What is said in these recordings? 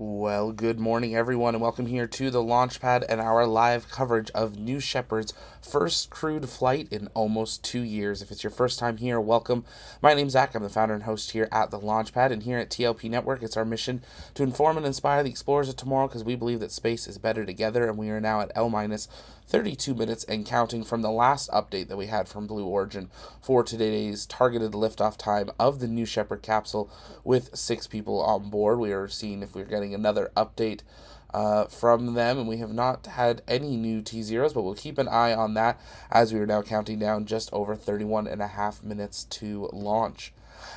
Well, good morning, everyone, and welcome here to the Launchpad and our live coverage of New Shepard's first crewed flight in almost 2 years. If it's your first time here, welcome. My name's Zach. I'm the founder and host here at the Launchpad, and here at TLP Network, it's our mission to inform and inspire the explorers of tomorrow because we believe that space is better together, and we are now at L minus 32 minutes and counting from the last update that we had from Blue Origin for today's targeted liftoff time of the New Shepard capsule with 6 people on board. We are seeing if we're getting another update from them, and we have not had any new T0s, but we'll keep an eye on that as we are now counting down just over 31 and a half minutes to launch.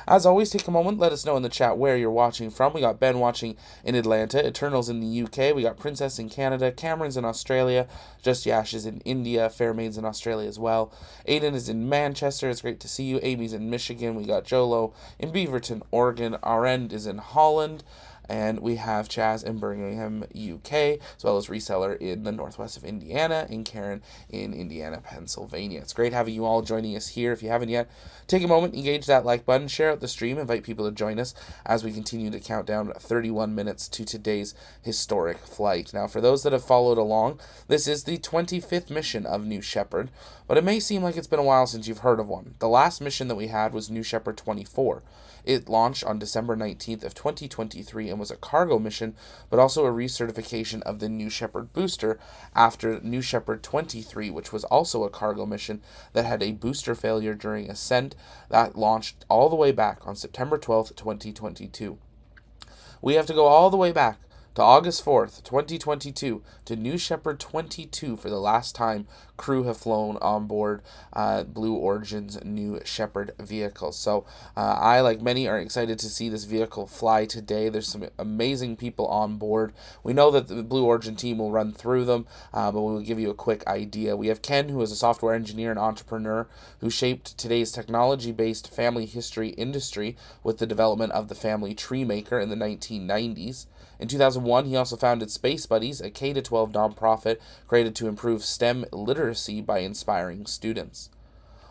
As always, take a moment, let us know in the chat where you're watching from. We got Ben watching in Atlanta, Eternals in the UK, we got Princess in Canada, Cameron's in Australia, Just Yash is in India, Fairmaid's in Australia as well. Aiden is in Manchester, it's great to see you. Amy's in Michigan, we got Jolo in Beaverton, Oregon, Arend is in Holland, and we have Chaz in Birmingham, UK, as well as Reseller in the northwest of Indiana, and Karen in Indiana, Pennsylvania. It's great having you all joining us here. If you haven't yet, take a moment, engage that like button, share out the stream, invite people to join us as we continue to count down 31 minutes to today's historic flight. Now, for those that have followed along, this is the 25th mission of New Shepard, but it may seem like it's been a while since you've heard of one. The last mission that we had was New Shepard 24. It launched on December 19th of 2023 and was a cargo mission, but also a recertification of the New Shepard booster after New Shepard 23, which was also a cargo mission that had a booster failure during ascent that launched all the way back on September 12th, 2022. We have to go all the way back to August 4th, 2022, to New Shepard 22 for the last time crew have flown on board Blue Origin's New Shepard vehicle. So I, like many, are excited to see this vehicle fly today. There's some amazing people on board. We know that the Blue Origin team will run through them, but we'll give you a quick idea. We have Ken, who is a software engineer and entrepreneur who shaped today's technology-based family history industry with the development of the family tree maker in the 1990s. In 2001, he also founded Space Buddies, a K-12 nonprofit created to improve STEM literacy by inspiring students.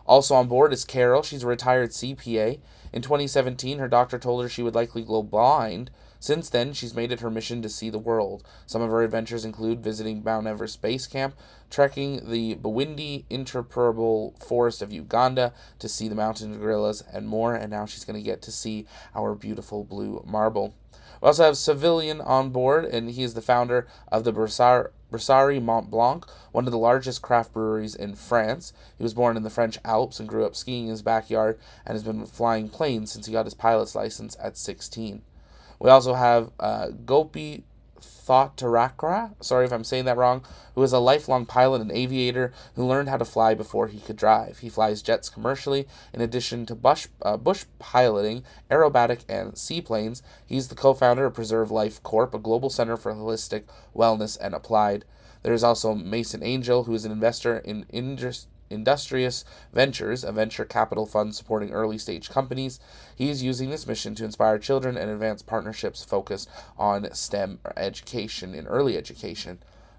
Also on board is Carol. She's a retired CPA. In 2017, her doctor told her she would likely go blind. Since then, she's made it her mission to see the world. Some of her adventures include visiting Mount Everest Base Camp, trekking the Bwindi Interpurable Forest of Uganda to see the mountain gorillas, and more. And now she's going to get to see our beautiful blue marble. We also have Civilian on board, and he is the founder of the Brasserie Mont Blanc, one of the largest craft breweries in France. He was born in the French Alps and grew up skiing in his backyard and has been flying planes since he got his pilot's license at 16. We also have Gopi Thotarakra, sorry if I'm saying that wrong, who is a lifelong pilot and aviator who learned how to fly before he could drive. He flies jets commercially, in addition to bush piloting, aerobatic, and seaplanes. He's the co-founder of Preserve Life Corp., a global center for holistic wellness and applied. There is also Mason Angel, who is an investor in Industrious Ventures, a venture capital fund supporting early-stage companies. He is using this mission to inspire children and advance partnerships focused on STEM education in early education.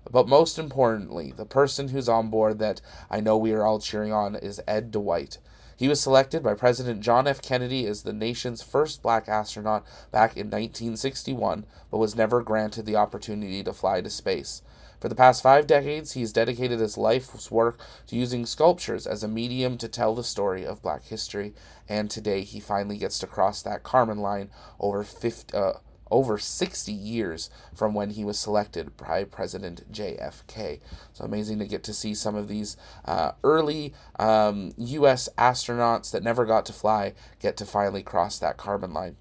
But most importantly, the person who's on board that I know we are all cheering on is Ed Dwight. He was selected by President John F. Kennedy as the nation's first black astronaut back in 1961, but was never granted the opportunity to fly to space. For the past 5 decades, he's dedicated his life's work to using sculptures as a medium to tell the story of black history, and today he finally gets to cross that Kármán line over 60 years from when he was selected by President JFK. So amazing to get to see some of these early U.S. astronauts that never got to fly get to finally cross that Kármán line.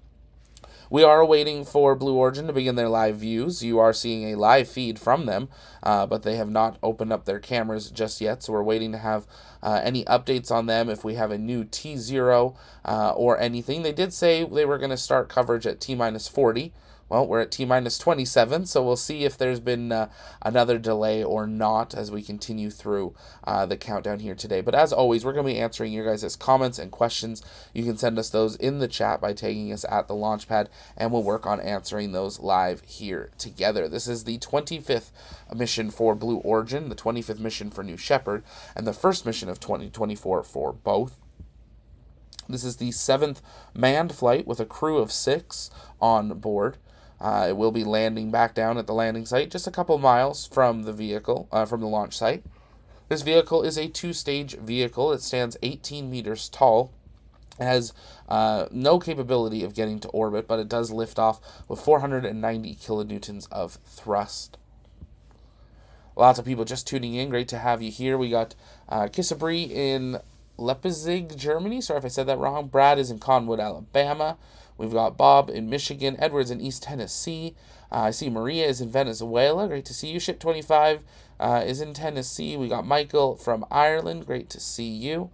We are waiting for Blue Origin to begin their live views. You are seeing a live feed from them, but they have not opened up their cameras just yet, so we're waiting to have any updates on them if we have a new T0 or anything. They did say they were going to start coverage at T-minus 40. Well, we're at T-minus 27, so we'll see if there's been another delay or not as we continue through the countdown here today. But as always, we're going to be answering your guys' comments and questions. You can send us those in the chat by tagging us at the Launchpad, and we'll work on answering those live here together. This is the 25th mission for Blue Origin, the 25th mission for New Shepard, and the first mission of 2024 for both. This is the 7th manned flight with a crew of 6 on board. It will be landing back down at the landing site, just a couple miles from the vehicle, from the launch site. This vehicle is a two-stage vehicle. It stands 18 meters tall. It has no capability of getting to orbit, but it does lift off with 490 kilonewtons of thrust. Lots of people just tuning in. Great to have you here. We got Kissabri in Leipzig, Germany. Sorry if I said that wrong. Brad is in Conwood, Alabama. We've got Bob in Michigan. Edward's in East Tennessee. I see Maria is in Venezuela. Great to see you. Ship25 is in Tennessee. We got Michael from Ireland. Great to see you.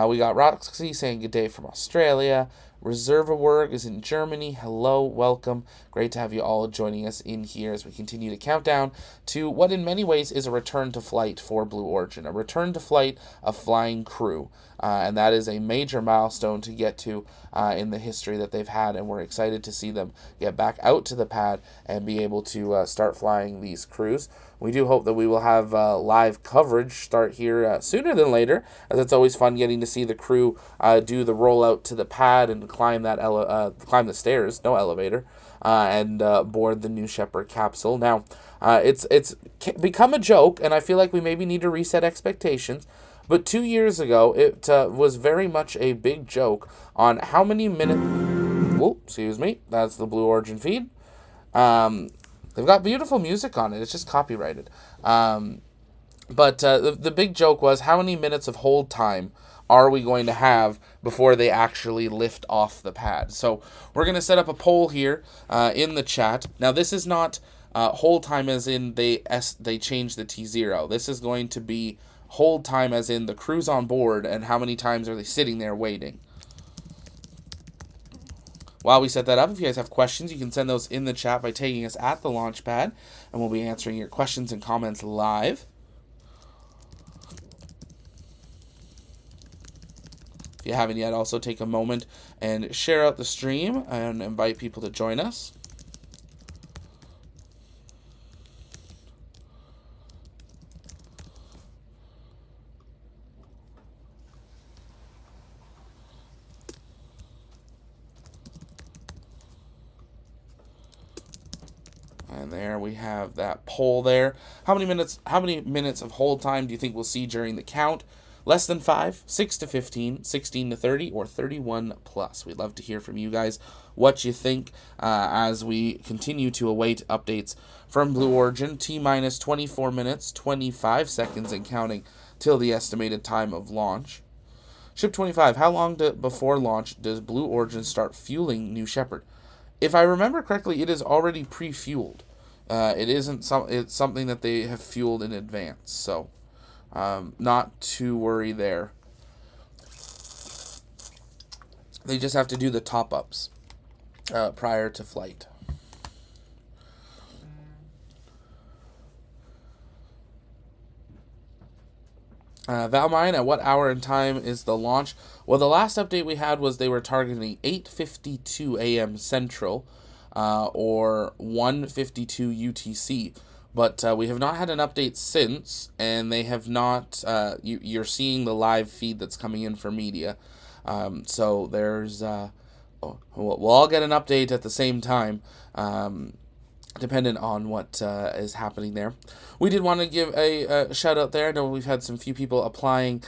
We got Roxy saying good day from Australia. Reservewerg is in Germany. Hello, welcome. Great to have you all joining us in here as we continue to count down to what in many ways is a return to flight for Blue Origin, a return to flight of flying crew. And that is a major milestone to get to in the history that they've had, and we're excited to see them get back out to the pad and be able to start flying these crews. We do hope that we will have live coverage start here sooner than later, as it's always fun getting to see the crew do the rollout to the pad and climb climb the stairs, no elevator, and board the New Shepard capsule. Now, it's become a joke, and I feel like we maybe need to reset expectations. But 2 years ago, it was very much a big joke on how many minutes... Oh, excuse me. That's the Blue Origin feed. They've got beautiful music on it. It's just copyrighted. But the big joke was how many minutes of hold time are we going to have before they actually lift off the pad? So we're going to set up a poll here in the chat. Now, this is not hold time as in they changed the T0. This is going to be hold time as in the crew's on board and how many times are they sitting there waiting. While we set that up, if you guys have questions, you can send those in the chat by tagging us at the launch pad, and we'll be answering your questions and comments live. If you haven't yet, also take a moment and share out the stream and invite people to join us. And there we have that poll there. How many minutes of hold time do you think we'll see during the count? Less than 5, 6 to 15, 16 to 30, or 31 plus. We'd love to hear from you guys what you think as we continue to await updates from Blue Origin. T-minus 24 minutes, 25 seconds and counting till the estimated time of launch. Ship25, how long before launch does Blue Origin start fueling New Shepard? If I remember correctly, it is already pre-fueled. It's something that they have fueled in advance, so not to worry there. They just have to do the top-ups prior to flight. Valmine, at what hour and time is the launch? Well, the last update we had was they were targeting 8:52 a.m. Central or 1:52 UTC. But we have not had an update since, and they have not... you're seeing the live feed that's coming in for media. So there's... we'll all get an update at the same time, dependent on what is happening there. We did want to give a shout out there. I know we've had some few people applying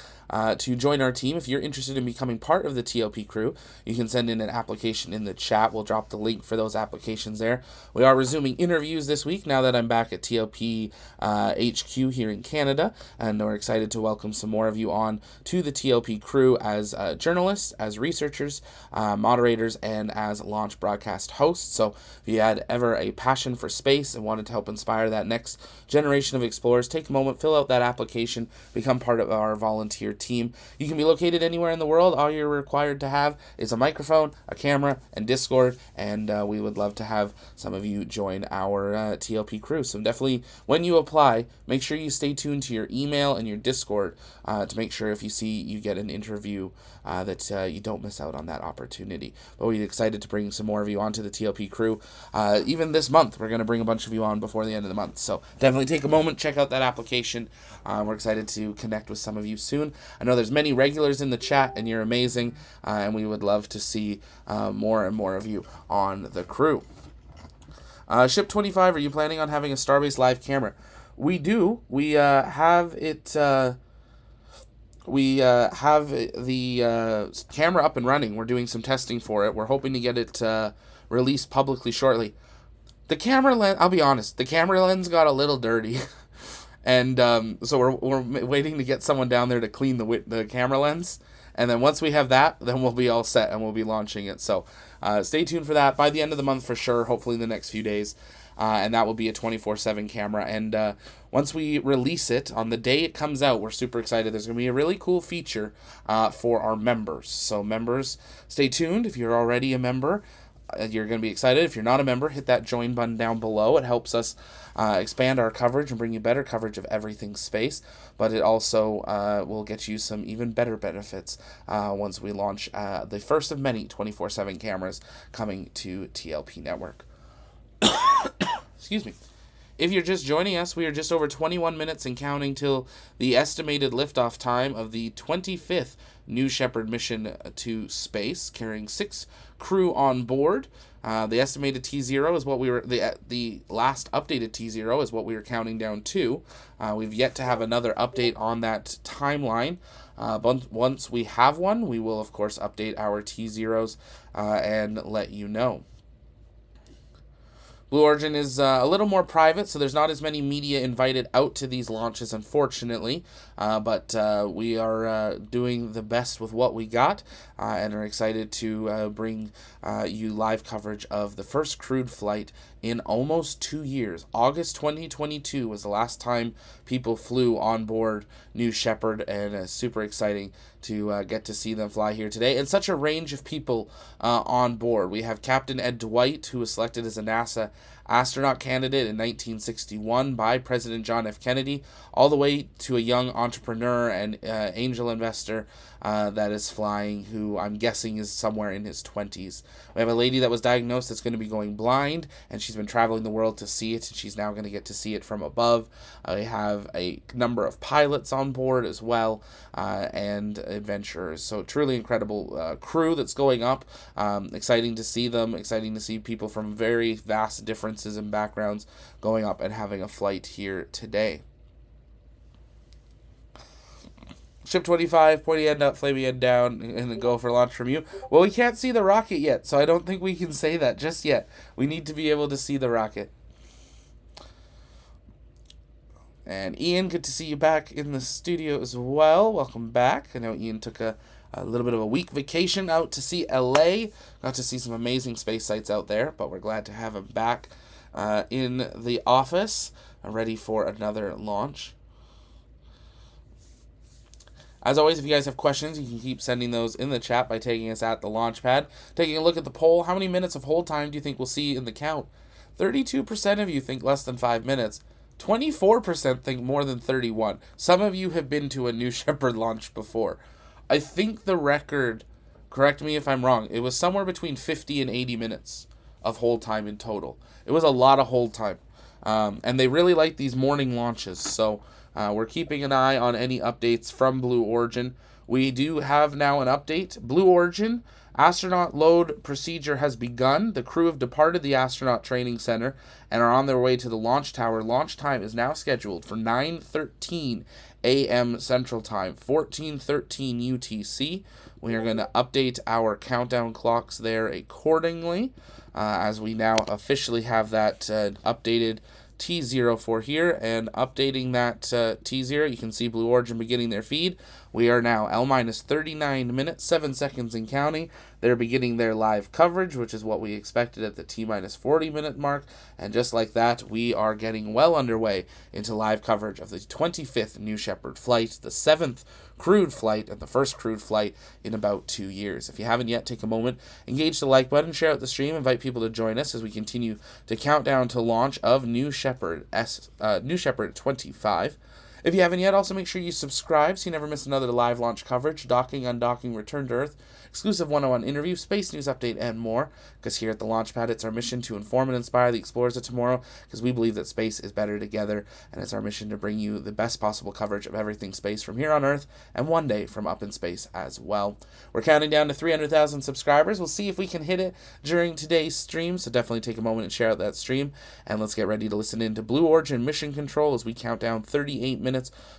to join our team. If you're interested in becoming part of the TLP crew, you can send in an application in the chat. We'll drop the link for those applications there. We are resuming interviews this week now that I'm back at TLP HQ here in Canada, and we're excited to welcome some more of you on to the TLP crew as journalists, as researchers, moderators, and as launch broadcast hosts. So if you had ever a passion for space and wanted to help inspire that next generation of explorers, take a moment, fill out that application, become part of our volunteer team. You can be located anywhere in the world. All you're required to have is a microphone, a camera, and Discord, and we would love to have some of you join our TLP crew. So definitely, when you apply, make sure you stay tuned to your email and your Discord to make sure if you see you get an interview that you don't miss out on that opportunity. But we're excited to bring some more of you onto the TLP crew. Even this month, we're going to bring a bunch of you on before the end of the month. So definitely take a moment, check out that application. We're excited to connect with some of you soon. I know there's many regulars in the chat, and you're amazing, and we would love to see more and more of you on the crew. Ship 25, are you planning on having a Starbase live camera? We do. We have it. We have the camera up and running. We're doing some testing for it. We're hoping to get it released publicly shortly. The camera lens, I'll be honest, the camera lens got a little dirty. And so we're waiting to get someone down there to clean the camera lens. And then once we have that, then we'll be all set and we'll be launching it. So stay tuned for that by the end of the month for sure, hopefully in the next few days. And that will be a 24/7 camera. And once we release it, on the day it comes out, we're super excited. There's going to be a really cool feature for our members. So members, stay tuned. If you're already a member, you're going to be excited. If you're not a member, hit that join button down below. It helps us expand our coverage and bring you better coverage of everything space. But it also will get you some even better benefits once we launch the first of many 24/7 cameras coming to TLP Network. Excuse me. If you're just joining us, we are just over 21 minutes and counting till the estimated liftoff time of the 25th New Shepard mission to space, carrying 6 crew on board. The estimated T0 is what we were, the last updated T0 is what we were counting down to. We've yet to have another update on that timeline. But once we have one, we will, of course, update our T0s and let you know. Blue Origin is a little more private, so there's not as many media invited out to these launches, unfortunately. But we are doing the best with what we got and are excited to bring you live coverage of the first crewed flight in almost 2 years. August 2022 was the last time people flew on board New Shepard, and it's super exciting to get to see them fly here today. And such a range of people on board. We have Captain Ed Dwight, who was selected as a NASA astronaut candidate in 1961 by President John F. Kennedy, all the way to a young entrepreneur and angel investor that is flying, who I'm guessing is somewhere in his 20s. We have a lady that was diagnosed that's going to be going blind, and she's been traveling the world to see it, and she's now going to get to see it from above. We have a number of pilots on board as well, and adventurers. So truly incredible crew that's going up. Exciting to see them, exciting to see people from very vast differences and backgrounds going up and having a flight here today. Ship 25, pointy end up, flamey end down, and then go for launch from you. Well, we can't see the rocket yet, so I don't think we can say that just yet. We need to be able to see the rocket. And Ian, good to see you back in the studio as well. Welcome back. I know Ian took a little bit of a week vacation out to see LA. Got to see some amazing space sites out there, but we're glad to have him back in the office, ready for another launch. As always, if you guys have questions, you can keep sending those in the chat by tagging us at the Launchpad. Taking a look at the poll, how many minutes of hold time do you think we'll see in the count? 32% of you think less than 5 minutes. 24% think more than 31. Some of you have been to a New Shepard launch before. I think the record, correct me if I'm wrong, it was somewhere between 50 and 80 minutes of hold time in total. It was a lot of hold time. And they really like these morning launches, so we're keeping an eye on any updates from Blue Origin. We do have now an update. Blue Origin, astronaut load procedure has begun. The crew have departed the astronaut training center and are on their way to the launch tower. Launch time is now scheduled for 9:13 a.m. Central Time, 14:13 UTC. We are going to update our countdown clocks there accordingly, as we now officially have that updated T0 for here, and updating that T0, you can see Blue Origin beginning their feed. We are now L-39 minutes, 7 seconds and counting. They're beginning their live coverage, which is what we expected at the T-40 minute mark. And just like that, we are getting well underway into live coverage of the 25th New Shepard flight, the 7th crewed flight, and the first crewed flight in about 2 years. If you haven't yet, take a moment, engage the like button, share out the stream, invite people to join us as we continue to count down to launch of New Shepard 25. If you haven't yet, also make sure you subscribe so you never miss another live launch coverage, docking, undocking, return to Earth, exclusive one-on-one interview, space news update, and more. Because here at the Launchpad, it's our mission to inform and inspire the explorers of tomorrow, because we believe that space is better together, and it's our mission to bring you the best possible coverage of everything space from here on Earth, and one day from up in space as well. We're counting down to 300,000 subscribers. We'll see if we can hit it during today's stream, so definitely take a moment and share out that stream, and let's get ready to listen in to Blue Origin Mission Control as we count down 38 minutes,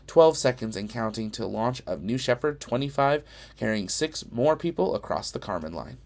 12 seconds, and counting to launch of New Shepard 25, carrying 6 more people across the Kármán line.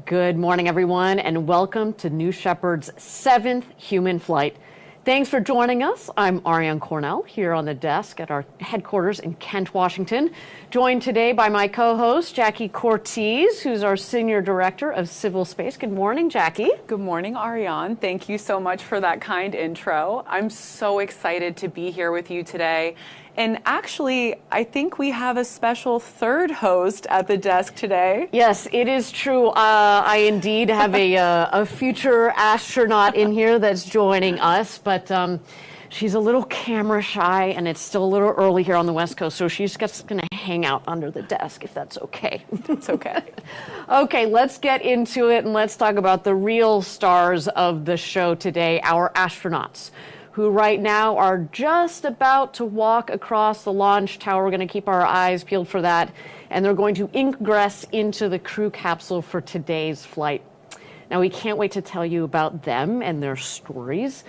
Good morning, everyone, and welcome to New Shepard's 7th human flight. Thanks for joining us. I'm Ariane Cornell here on the desk at our headquarters in Kent, Washington, joined today by my co-host, Jackie Cortez, who's our Senior Director of Civil Space. Good morning, Jackie. Good morning, Ariane. Thank you so much for that kind intro. I'm so excited to be here with you today. And actually, I think we have a special third host at the desk today. Yes, it is true. I indeed have a future astronaut in here that's joining us, but she's a little camera shy, and it's still a little early here on the West Coast, so she's just going to hang out under the desk, if that's okay. It's okay. Okay, let's get into it, and let's talk about the real stars of the show today, our astronauts, who right now are just about to walk across the launch tower. We're going to keep our eyes peeled for that. And they're going to ingress into the crew capsule for today's flight. Now, we can't wait to tell you about them and their stories.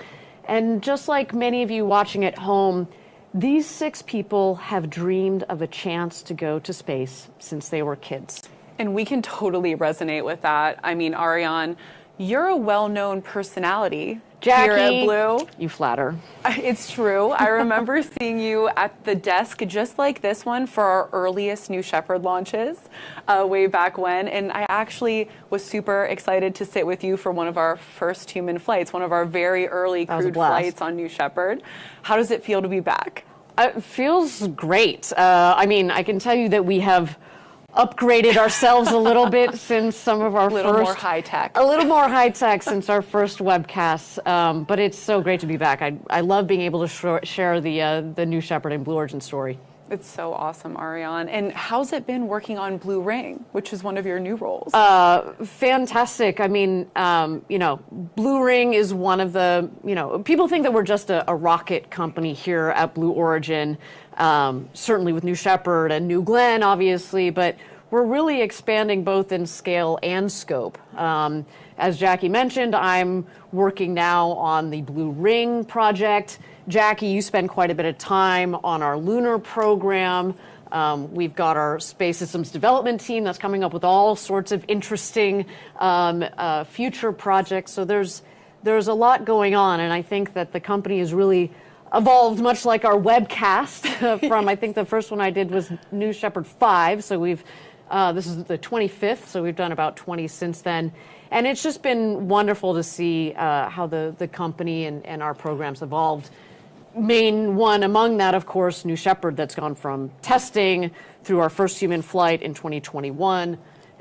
And just like many of you watching at home, these 6 people have dreamed of a chance to go to space since they were kids. And we can totally resonate with that. I mean, Ariane, you're a well-known personality. Jackie, here at Blue. You flatter. It's true. I remember seeing you at the desk just like this one for our earliest New Shepard launches way back when. And I actually was super excited to sit with you for one of our first human flights, one of our very early crewed flights on New Shepard. How does it feel to be back? It feels great. I mean, I can tell you that we have upgraded ourselves a little bit since some of our A little more high tech since our first webcasts. But it's so great to be back. I love being able to share the New Shepard and Blue Origin story. It's so awesome, Ariane. And how's it been working on Blue Ring, which is one of your new roles? Fantastic. I mean, Blue Ring is one of the, people think that we're just a rocket company here at Blue Origin, certainly with New Shepard and New Glenn, obviously, but we're really expanding both in scale and scope. As Jackie mentioned, I'm working now on the Blue Ring project. Jackie, you spend quite a bit of time on our lunar program. We've got our space systems development team that's coming up with all sorts of interesting future projects. So there's a lot going on, and I think that the company has really evolved, much like our webcast from, I think the first one I did was New Shepard 5. So this is the 25th, so we've done about 20 since then. And it's just been wonderful to see how the company and our programs evolved. Main one among that, of course, New Shepard, that's gone from testing through our first human flight in 2021,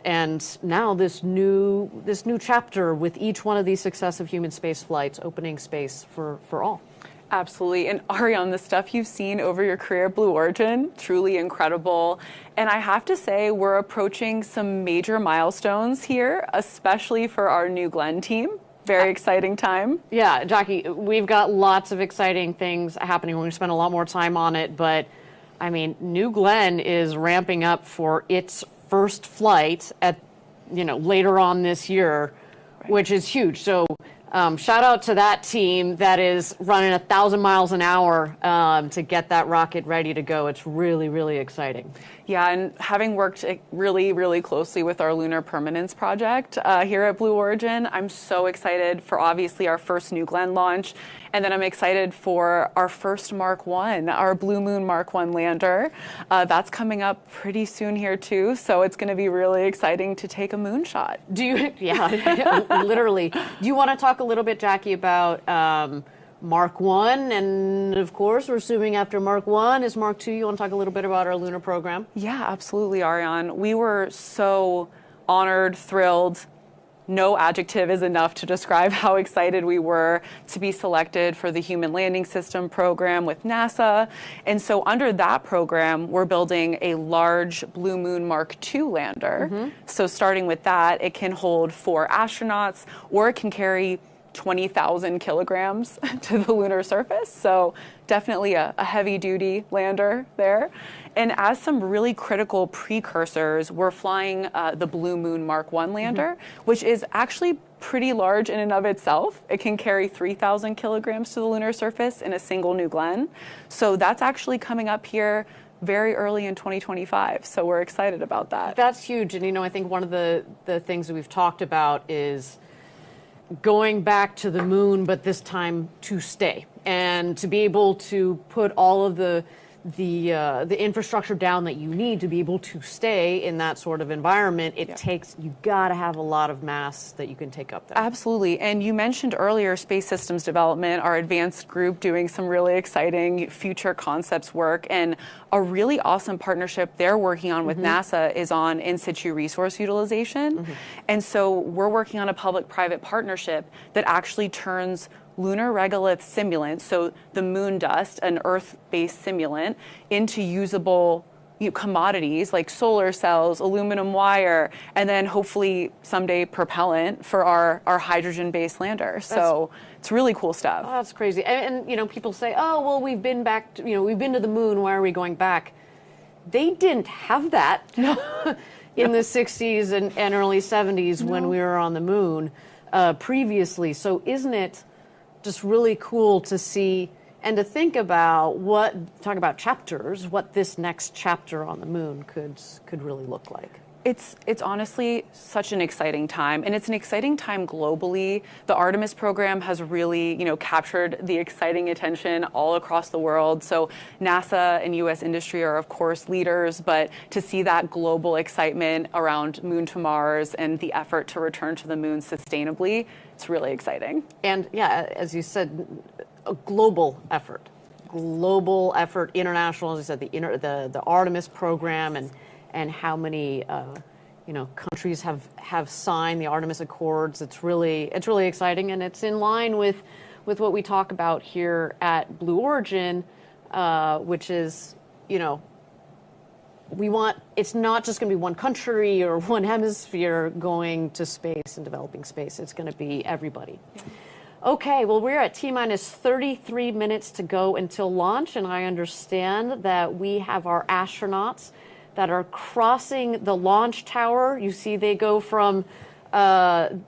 and now this new chapter with each one of these successive human space flights opening space for all. Absolutely. And Ariane, the stuff you've seen over your career at Blue Origin, truly incredible. And I have to say, we're approaching some major milestones here, especially for our New Glenn team. Very exciting time. Yeah, Jackie, we've got lots of exciting things happening. We're going to spend a lot more time on it, but I mean, New Glenn is ramping up for its first flight at, later on this year, which is huge. So Shout out to that team that is running 1,000 miles an hour to get that rocket ready to go. It's really, really exciting. Yeah, and having worked really, really closely with our Lunar Permanence project here at Blue Origin, I'm so excited for obviously our first New Glenn launch. And then I'm excited for our first Mark 1, our Blue Moon Mark 1 lander. That's coming up pretty soon here too. So it's going to be really exciting to take a moonshot. Yeah, literally. Do you want to talk a little bit, Jackie, about Mark 1? And of course, we're assuming after Mark 1 is Mark 2. You want to talk a little bit about our lunar program? Yeah, absolutely, Ariane. We were so honored, thrilled. No adjective is enough to describe how excited we were to be selected for the Human Landing System program with NASA. And so under that program, we're building a large Blue Moon Mark II lander. So starting with that, it can hold 4 astronauts, or it can carry 20,000 kilograms to the lunar surface. So definitely a heavy-duty lander there. And as some really critical precursors, we're flying the Blue Moon Mark 1 lander, which is actually pretty large in and of itself. It can carry 3,000 kilograms to the lunar surface in a single New Glenn. So that's actually coming up here very early in 2025. So we're excited about that. That's huge. And, I think one of the things that we've talked about is going back to the moon, but this time to stay, and to be able to put all of the infrastructure down that you need to be able to stay in that sort of environment. You've got to have a lot of mass that you can take up there. Absolutely. And you mentioned earlier Space Systems Development, our advanced group doing some really exciting future concepts work. And a really awesome partnership they're working on with NASA is on in situ resource utilization. And so we're working on a public-private partnership that actually turns lunar regolith simulant, so the moon dust, an Earth-based simulant, into usable commodities like solar cells, aluminum wire, and then hopefully someday propellant for our hydrogen-based lander. So it's really cool stuff. Oh, that's crazy. And people say, oh, well, we've been back to, we've been to the moon, why are we going back? They didn't have that in the 60s and early 70s when we were on the moon previously. So isn't it just really cool to see and to think about talk about chapters, what this next chapter on the moon could really look like. It's honestly such an exciting time, and it's an exciting time globally. The Artemis program has really, captured the exciting attention all across the world. So NASA and U.S. industry are, of course, leaders, but to see that global excitement around Moon to Mars and the effort to return to the moon sustainably, it's really exciting. And yeah, as you said, a global effort, international. As I said, the Artemis program and how many countries have signed the Artemis Accords. It's really exciting, and it's in line with what we talk about here at Blue Origin, which is it's not just going to be one country or one hemisphere going to space and developing space. It's going to be everybody. Okay, well, we're at T-minus 33 minutes to go until launch, and I understand that we have our astronauts that are crossing the launch tower. You see they go from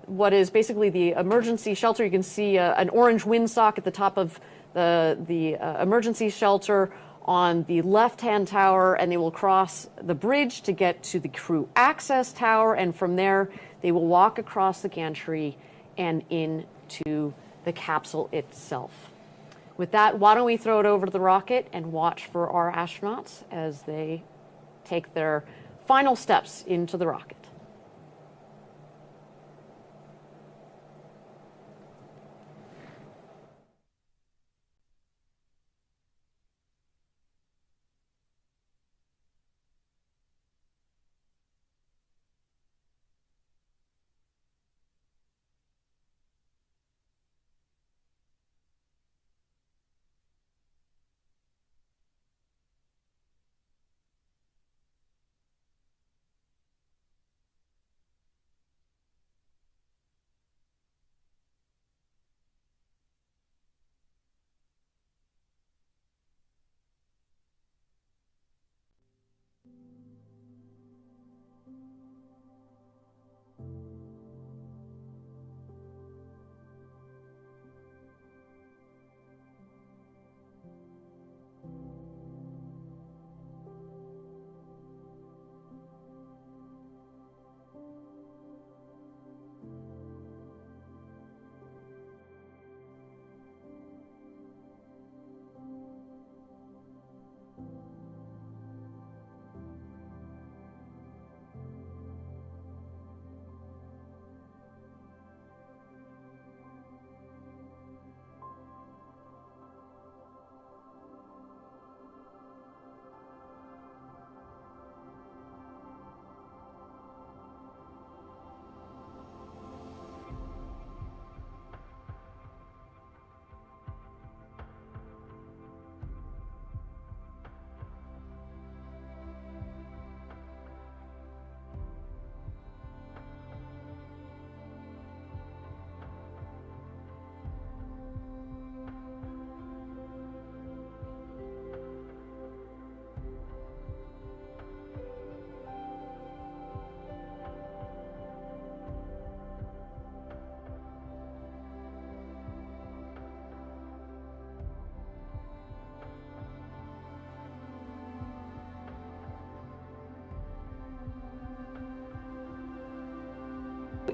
what is basically the emergency shelter. You can see an orange windsock at the top of the emergency shelter on the left-hand tower, and they will cross the bridge to get to the crew access tower, and from there they will walk across the gantry and into the capsule itself. With that, why don't we throw it over to the rocket and watch for our astronauts as they take their final steps into the rocket.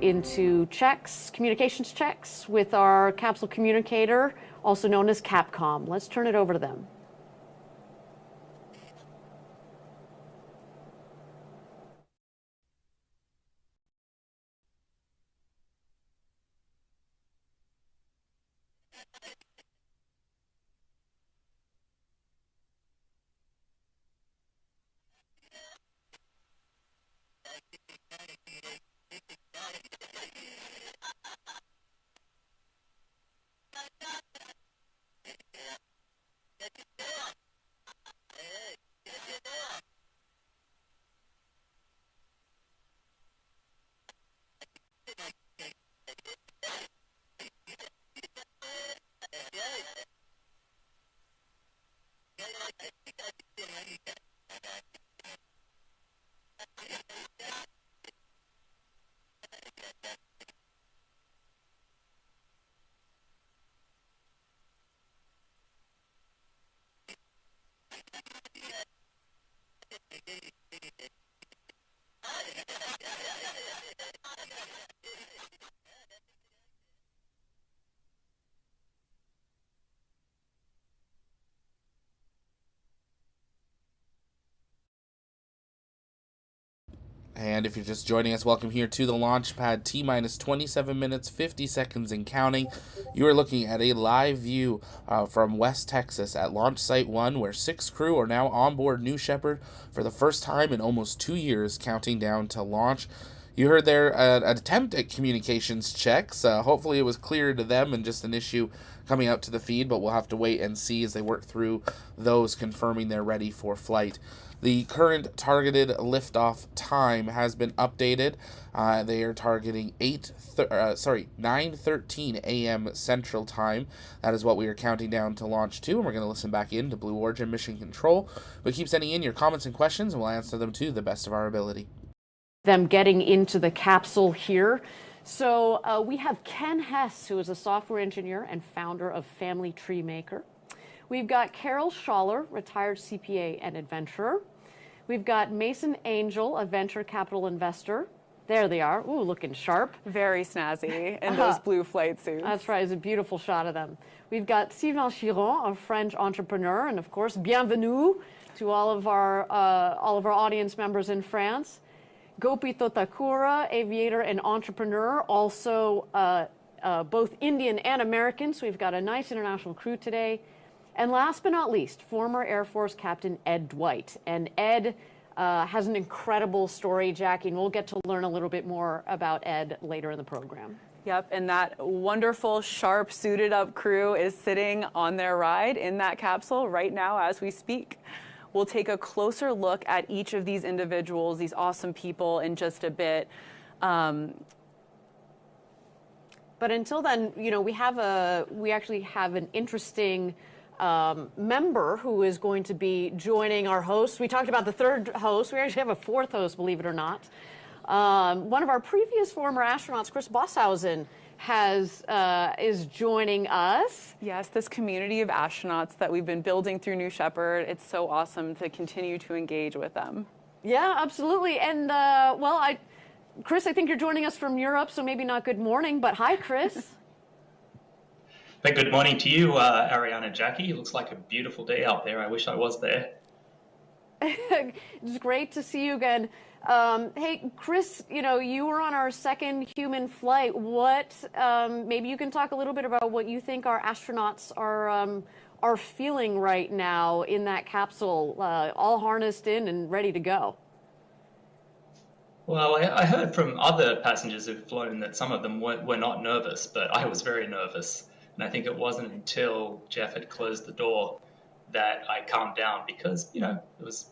into checks, communications checks with our capsule communicator, also known as Capcom. Let's turn it over to them. And if you're just joining us, welcome here to the launch pad. T-minus 27 minutes, 50 seconds and counting. You are looking at a live view from West Texas at Launch Site 1, where 6 crew are now on board New Shepard for the first time in almost 2 years, counting down to launch. You heard there an attempt at communications checks. Hopefully it was clear to them and just an issue coming out to the feed, but we'll have to wait and see as they work through those, confirming they're ready for flight. The current targeted liftoff time has been updated. They are targeting 9:13 a.m. Central Time. That is what we are counting down to launch to, and we're going to listen back in to Blue Origin Mission Control. But keep sending in your comments and questions, and we'll answer them to the best of our ability. Them getting into the capsule here. So we have Ken Hess, who is a software engineer and founder of Family Tree Maker. We've got Carol Schaller, retired CPA and adventurer. We've got Mason Angel, a venture capital investor. There they are. Ooh, looking sharp. Very snazzy in those blue flight suits. That's right. It's a beautiful shot of them. We've got Sylvain Chiron, a French entrepreneur, and of course, bienvenue to all of our audience members in France. Gopi Totakura, aviator and entrepreneur, also both Indian and American. So we've got a nice international crew today. And last but not least, former Air Force Captain Ed Dwight. And Ed has an incredible story, Jackie, and we'll get to learn a little bit more about Ed later in the program. Yep, and that wonderful, sharp, suited-up crew is sitting on their ride in that capsule right now as we speak. We'll take a closer look at each of these individuals, these awesome people, in just a bit. But until then, you know, we actually have an interesting member who is going to be joining our hosts. We talked about the third host. We actually have a fourth host, believe it or not. One of our previous former astronauts, Chris Bosshausen, is joining us. Yes, this community of astronauts that we've been building through New Shepard, it's so awesome to continue to engage with them. Yeah, absolutely. And, Chris, I think you're joining us from Europe, so maybe not good morning, but hi, Chris. Hey, good morning to you, Ariane and Jackie. It looks like a beautiful day out there. I wish I was there. It's great to see you again. Hey, Chris, you know, you were on our second human flight. Maybe you can talk a little bit about what you think our astronauts are feeling right now in that capsule, all harnessed in and ready to go. Well, I heard from other passengers who've flown that some of them were not nervous, but I was very nervous. And I think it wasn't until Jeff had closed the door that I calmed down because, you know,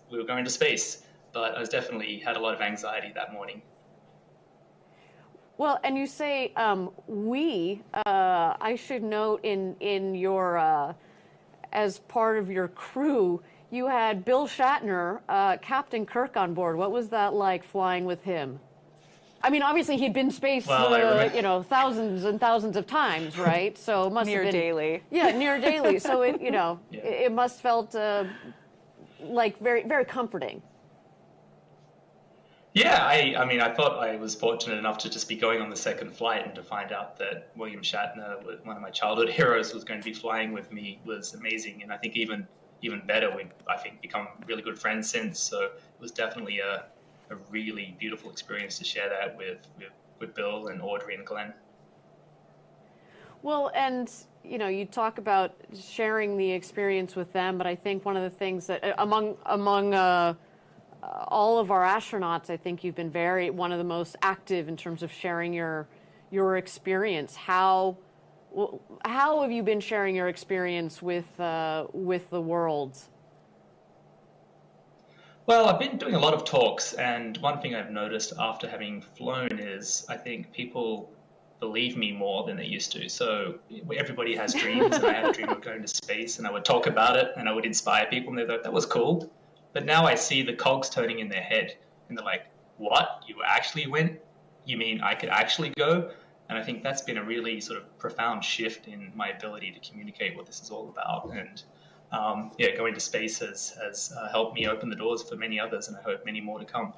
we were going to space. But I definitely had a lot of anxiety that morning. Well, and you say I should note in your, as part of your crew, you had Bill Shatner, Captain Kirk on board. What was that like flying with him? I mean, obviously he'd been in space, you know, thousands and thousands of times, right? So it must have been daily. Yeah, near daily. So it, you know, it must felt like very, very comforting. Yeah, I mean, I thought I was fortunate enough to just be going on the second flight, and to find out that William Shatner, one of my childhood heroes, was going to be flying with me was amazing. And I think even better, we've, I think, become really good friends since. So it was definitely a really beautiful experience to share that with Bill and Audrey and Glenn. Well, and you talk about sharing the experience with them, but I think one of the things that among all of our astronauts, I think you've been one of the most active in terms of sharing your experience. How have you been sharing your experience with the world? Well, I've been doing a lot of talks, and one thing I've noticed after having flown is I think people believe me more than they used to. So everybody has dreams, and I had a dream of going to space, and I would talk about it, and I would inspire people, and they thought that was cool. But now I see the cogs turning in their head, and they're like, "What? You actually went? You mean I could actually go?" And I think that's been a really sort of profound shift in my ability to communicate what this is all about. And yeah, going to space has helped me open the doors for many others, and I hope many more to come.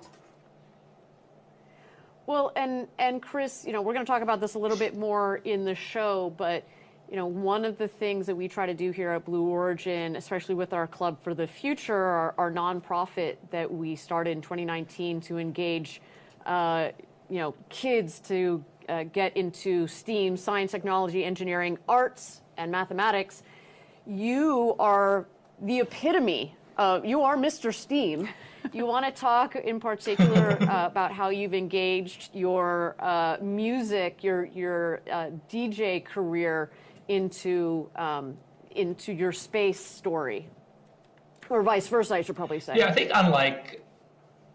Well, and Chris, we're going to talk about this a little bit more in the show, but one of the things that we try to do here at Blue Origin, especially with our Club for the Future, our nonprofit that we started in 2019 to engage, kids to get into STEAM, science, technology, engineering, arts, and mathematics. You are the epitome. You are Mr. STEAM. You want to talk in particular about how you've engaged your music, your DJ career into your space story, or vice versa, I should probably say. Yeah, I think unlike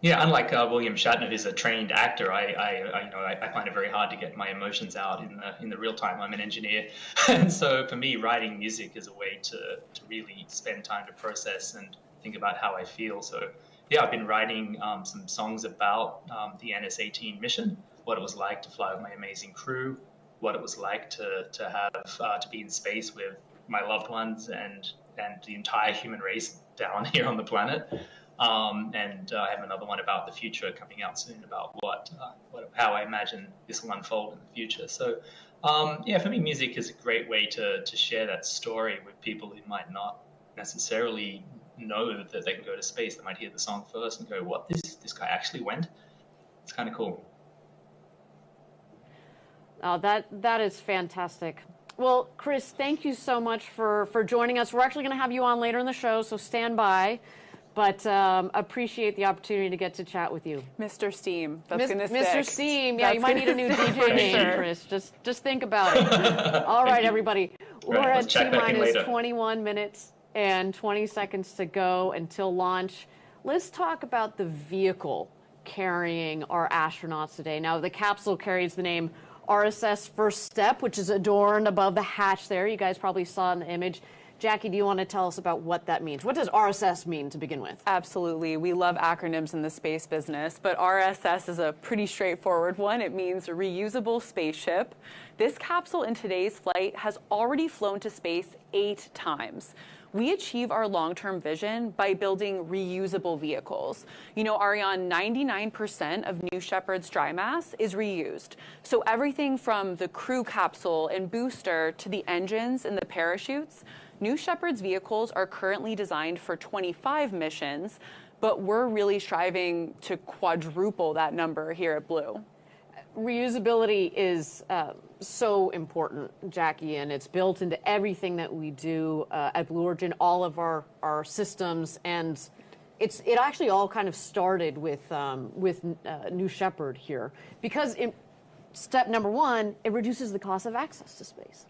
William Shatner, who's a trained actor, I find it very hard to get my emotions out in the real time. I'm an engineer, and so for me, writing music is a way to really spend time to process and think about how I feel. So yeah, I've been writing some songs about the NS-18 mission, what it was like to fly with my amazing crew, what it was like to be in space with my loved ones and the entire human race down here on the planet. And I have another one about the future coming out soon, about how I imagine this will unfold in the future. So yeah, for me, music is a great way to share that story with people who might not necessarily know that they can go to space. They might hear the song first and go, "What? This guy actually went?" It's kind of cool. Oh, that is fantastic. Well, Chris, thank you so much for joining us. We're actually going to have you on later in the show, so stand by. But appreciate the opportunity to get to chat with you. Mr. Steam, that's going to stick. Mr. Steam, yeah, you might need a new DJ name, Chris. Just think about it. All right, everybody. We're at T-minus 21 minutes and 20 seconds to go until launch. Let's talk about the vehicle carrying our astronauts today. Now, the capsule carries the name RSS First Step, which is adorned above the hatch there. You guys probably saw in the image. Jackie, do you want to tell us about what that means? What does RSS mean to begin with? Absolutely. We love acronyms in the space business, but RSS is a pretty straightforward one. It means reusable spaceship. This capsule in today's flight has already flown to space 8 times. We achieve our long-term vision by building reusable vehicles. Ariane, 99% of New Shepard's dry mass is reused. So everything from the crew capsule and booster to the engines and the parachutes, New Shepard's vehicles are currently designed for 25 missions, but we're really striving to quadruple that number here at Blue. Reusability is so important, Jackie, and it's built into everything that we do at Blue Origin, all of our systems, and it actually all kind of started with New Shepard here, because step number one, it reduces the cost of access to space,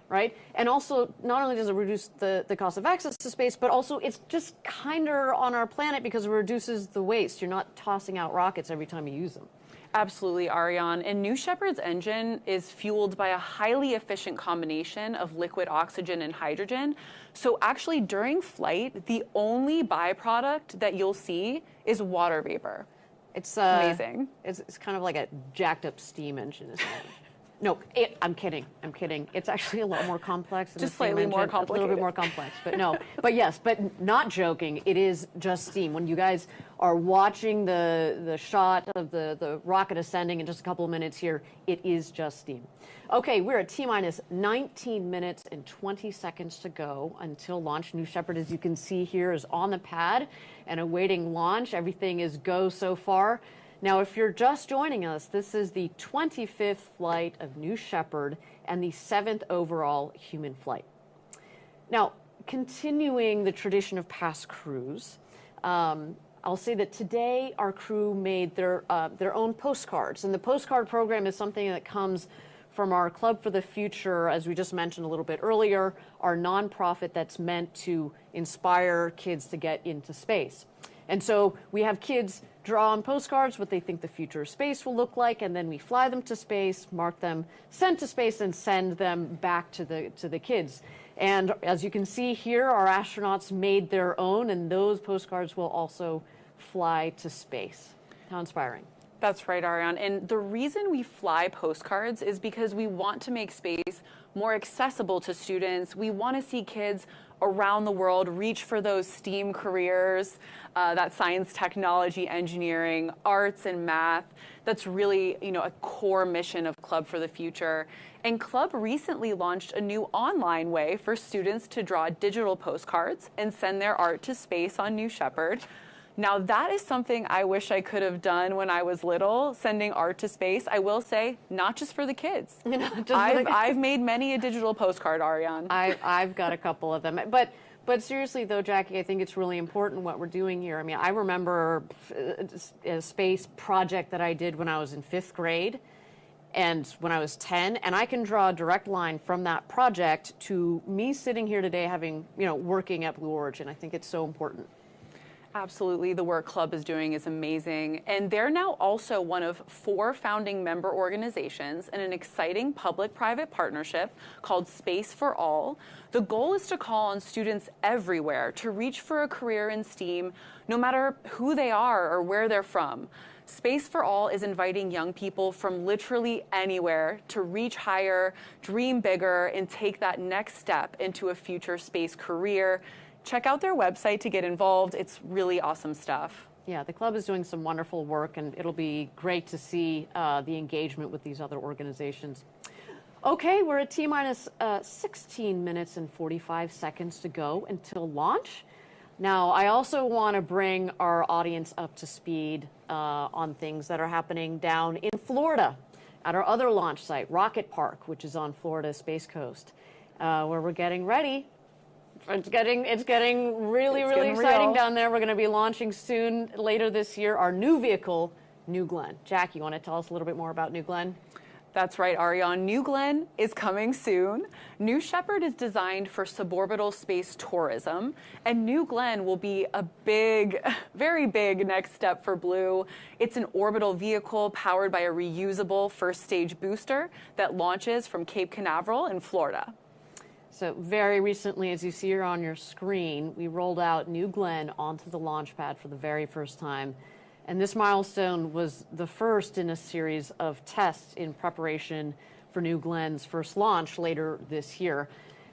right? And also, not only does it reduce the cost of access to space, but also it's just kinder on our planet because it reduces the waste. You're not tossing out rockets every time you use them. Absolutely, Ariane. And New Shepard's engine is fueled by a highly efficient combination of liquid oxygen and hydrogen. So actually, during flight, the only byproduct that you'll see is water vapor. It's amazing. It's kind of like a jacked up steam engine, isn't it? No, I'm kidding. I'm kidding. It's actually a lot more complex. Than Just slightly more complicated. A little bit more complex, but no. But yes, but not joking. It is just steam. When you guys are watching the shot of the rocket ascending in just a couple of minutes here, it is just steam. Okay, we're at T-minus 19 minutes and 20 seconds to go until launch. New Shepard, as you can see here, is on the pad and awaiting launch. Everything is go so far. Now, if you're just joining us, this is the 25th flight of New Shepard and the 7th overall human flight. Now, continuing the tradition of past crews, I'll say that today our crew made their own postcards. And the postcard program is something that comes from our Club for the Future, as we just mentioned a little bit earlier, our nonprofit that's meant to inspire kids to get into space. And so we have kids draw on postcards what they think the future of space will look like, and then we fly them to space, mark them, send to space, and send them back to the kids. And as you can see here, our astronauts made their own, and those postcards will also fly to space. How inspiring. That's right, Ariane. And the reason we fly postcards is because we want to make space more accessible to students. We want to see kids around the world reach for those STEAM careers, that science, technology, engineering, arts, and math. That's really, a core mission of Club for the Future. And Club recently launched a new online way for students to draw digital postcards and send their art to space on New Shepard. Now, that is something I wish I could have done when I was little, sending art to space. I will say, not just for the kids. I've made many a digital postcard, Ariane. I've got a couple of them. But seriously, though, Jackie, I think it's really important what we're doing here. I mean, I remember a space project that I did when I was in 5th grade and when I was 10, and I can draw a direct line from that project to me sitting here today having, working at Blue Origin. I think it's so important. Absolutely. The work Club is doing is amazing. And they're now also one of 4 founding member organizations in an exciting public-private partnership called Space for All. The goal is to call on students everywhere to reach for a career in STEAM, no matter who they are or where they're from. Space for All is inviting young people from literally anywhere to reach higher, dream bigger, and take that next step into a future space career. Check out their website to get involved. It's really awesome stuff. Yeah, the club is doing some wonderful work, and it'll be great to see the engagement with these other organizations. Okay, we're at T-minus 16 minutes and 45 seconds to go until launch. Now, I also want to bring our audience up to speed on things that are happening down in Florida at our other launch site, Rocket Park, which is on Florida's Space Coast, where we're getting ready. It's getting really exciting down there. We're going to be launching soon, later this year, our new vehicle, New Glenn. Jack, you want to tell us a little bit more about New Glenn? That's right, Ariane. New Glenn is coming soon. New Shepard is designed for suborbital space tourism, and New Glenn will be a big, very big next step for Blue. It's an orbital vehicle powered by a reusable first stage booster that launches from Cape Canaveral in Florida. So very recently, as you see here on your screen, we rolled out New Glenn onto the launch pad for the very first time. And this milestone was the first in a series of tests in preparation for New Glenn's first launch later this year.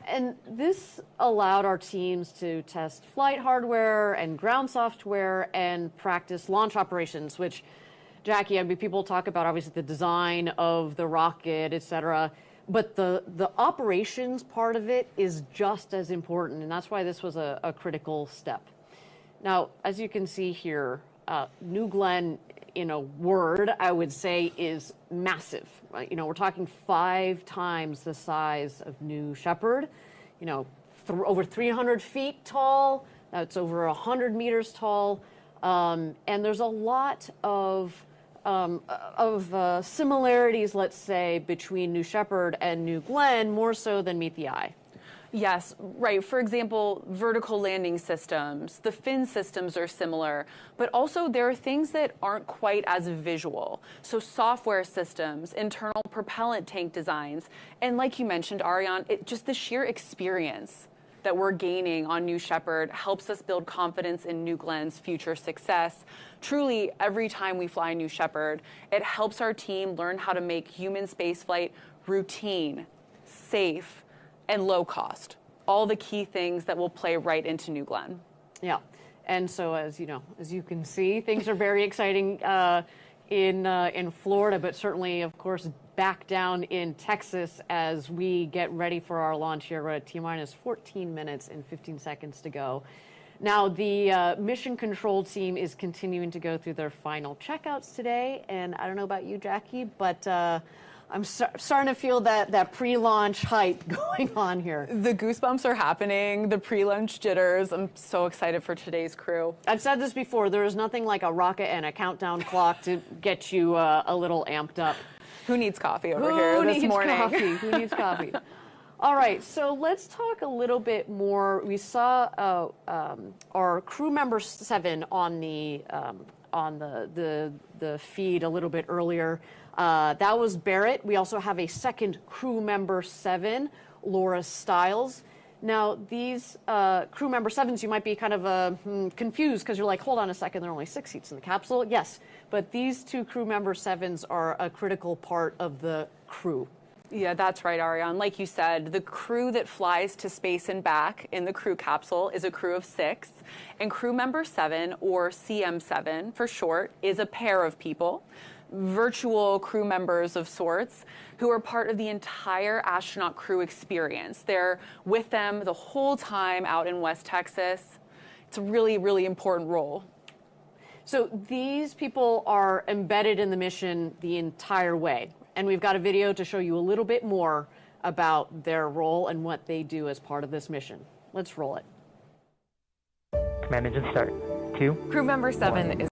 And this allowed our teams to test flight hardware and ground software and practice launch operations, which, Jackie, I mean, people talk about obviously the design of the rocket, et cetera. But the operations part of it is just as important, and that's why this was a critical step. Now, as you can see here, New Glenn, in a word, I would say, is massive. We're talking 5 times the size of New Shepard. Over 300 feet tall. That's over 100 meters tall, and there's a lot of similarities, let's say, between New Shepard and New Glenn, more so than meet the eye. Yes, right. For example, vertical landing systems, the fin systems are similar, but also there are things that aren't quite as visual. So software systems, internal propellant tank designs, and like you mentioned, Ariane, just the sheer experience that we're gaining on New Shepard helps us build confidence in New Glenn's future success. Truly, every time we fly New Shepard, it helps our team learn how to make human spaceflight routine, safe, and low cost. All the key things that will play right into New Glenn. Yeah, and so as you can see, things are very exciting in Florida, but certainly, of course, back down in Texas as we get ready for our launch here. We're at T-minus 14 minutes and 15 seconds to go. Now, the mission control team is continuing to go through their final checkouts today, and I don't know about you, Jackie, but I'm starting to feel that pre-launch hype going on here. The goosebumps are happening, the pre-launch jitters. I'm so excited for today's crew. I've said this before, there is nothing like a rocket and a countdown clock to get you a little amped up. Who needs coffee over here this morning? Who needs coffee? All right, so let's talk a little bit more. We saw our crew member 7 on the feed a little bit earlier. That was Barrett. We also have a second crew member 7, Laura Stiles. Now, these crew member 7s, you might be kind of confused because you're like, hold on a second, there are only 6 seats in the capsule. Yes, but these 2 crew member 7s are a critical part of the crew. Yeah, that's right, Ariane. Like you said, the crew that flies to space and back in the crew capsule is a crew of 6. And crew member 7, or CM7 for short, is a pair of people, virtual crew members of sorts, who are part of the entire astronaut crew experience. They're with them the whole time out in West Texas. It's a really, really important role. So these people are embedded in the mission the entire way. And we've got a video to show you a little bit more about their role and what they do as part of this mission. Let's roll it. Command engine start. 2. Crew member 7 is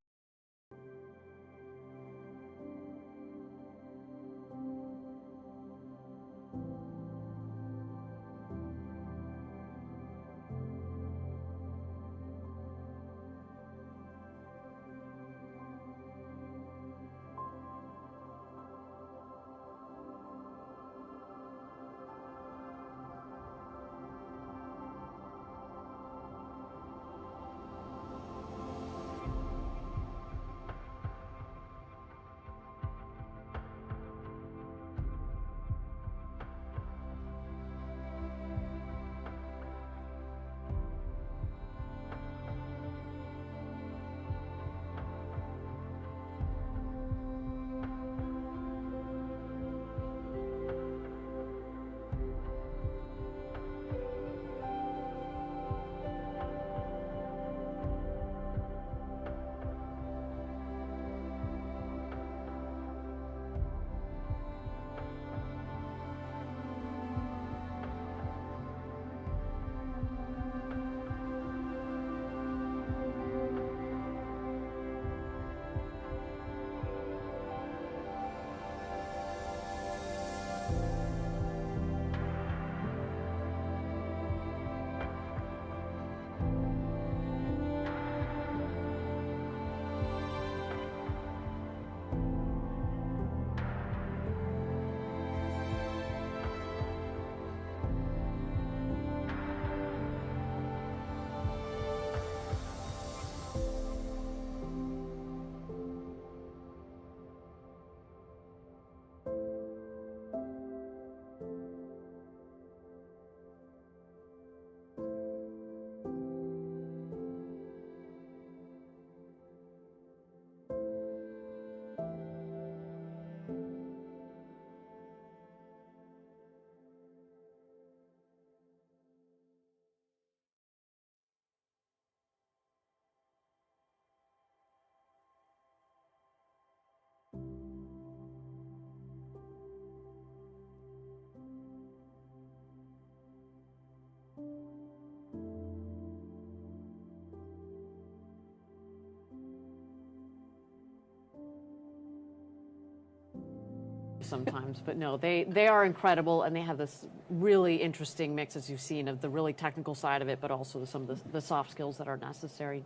sometimes, but no, they are incredible, and they have this really interesting mix, as you've seen, of the really technical side of it, but also some of the soft skills that are necessary.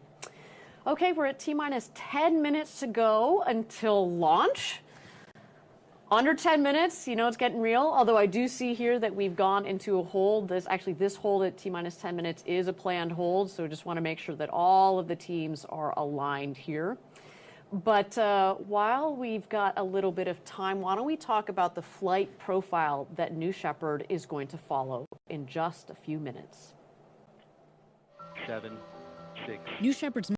Okay, we're at T-minus 10 minutes to go until launch. Under 10 minutes, you know, it's getting real, although I do see here that we've gone into a hold. This hold at T-minus 10 minutes is a planned hold, so just want to make sure that all of the teams are aligned here. But while we've got a little bit of time, why don't we talk about the flight profile that New Shepard is going to follow in just a few minutes. 7, 6. New Shepard's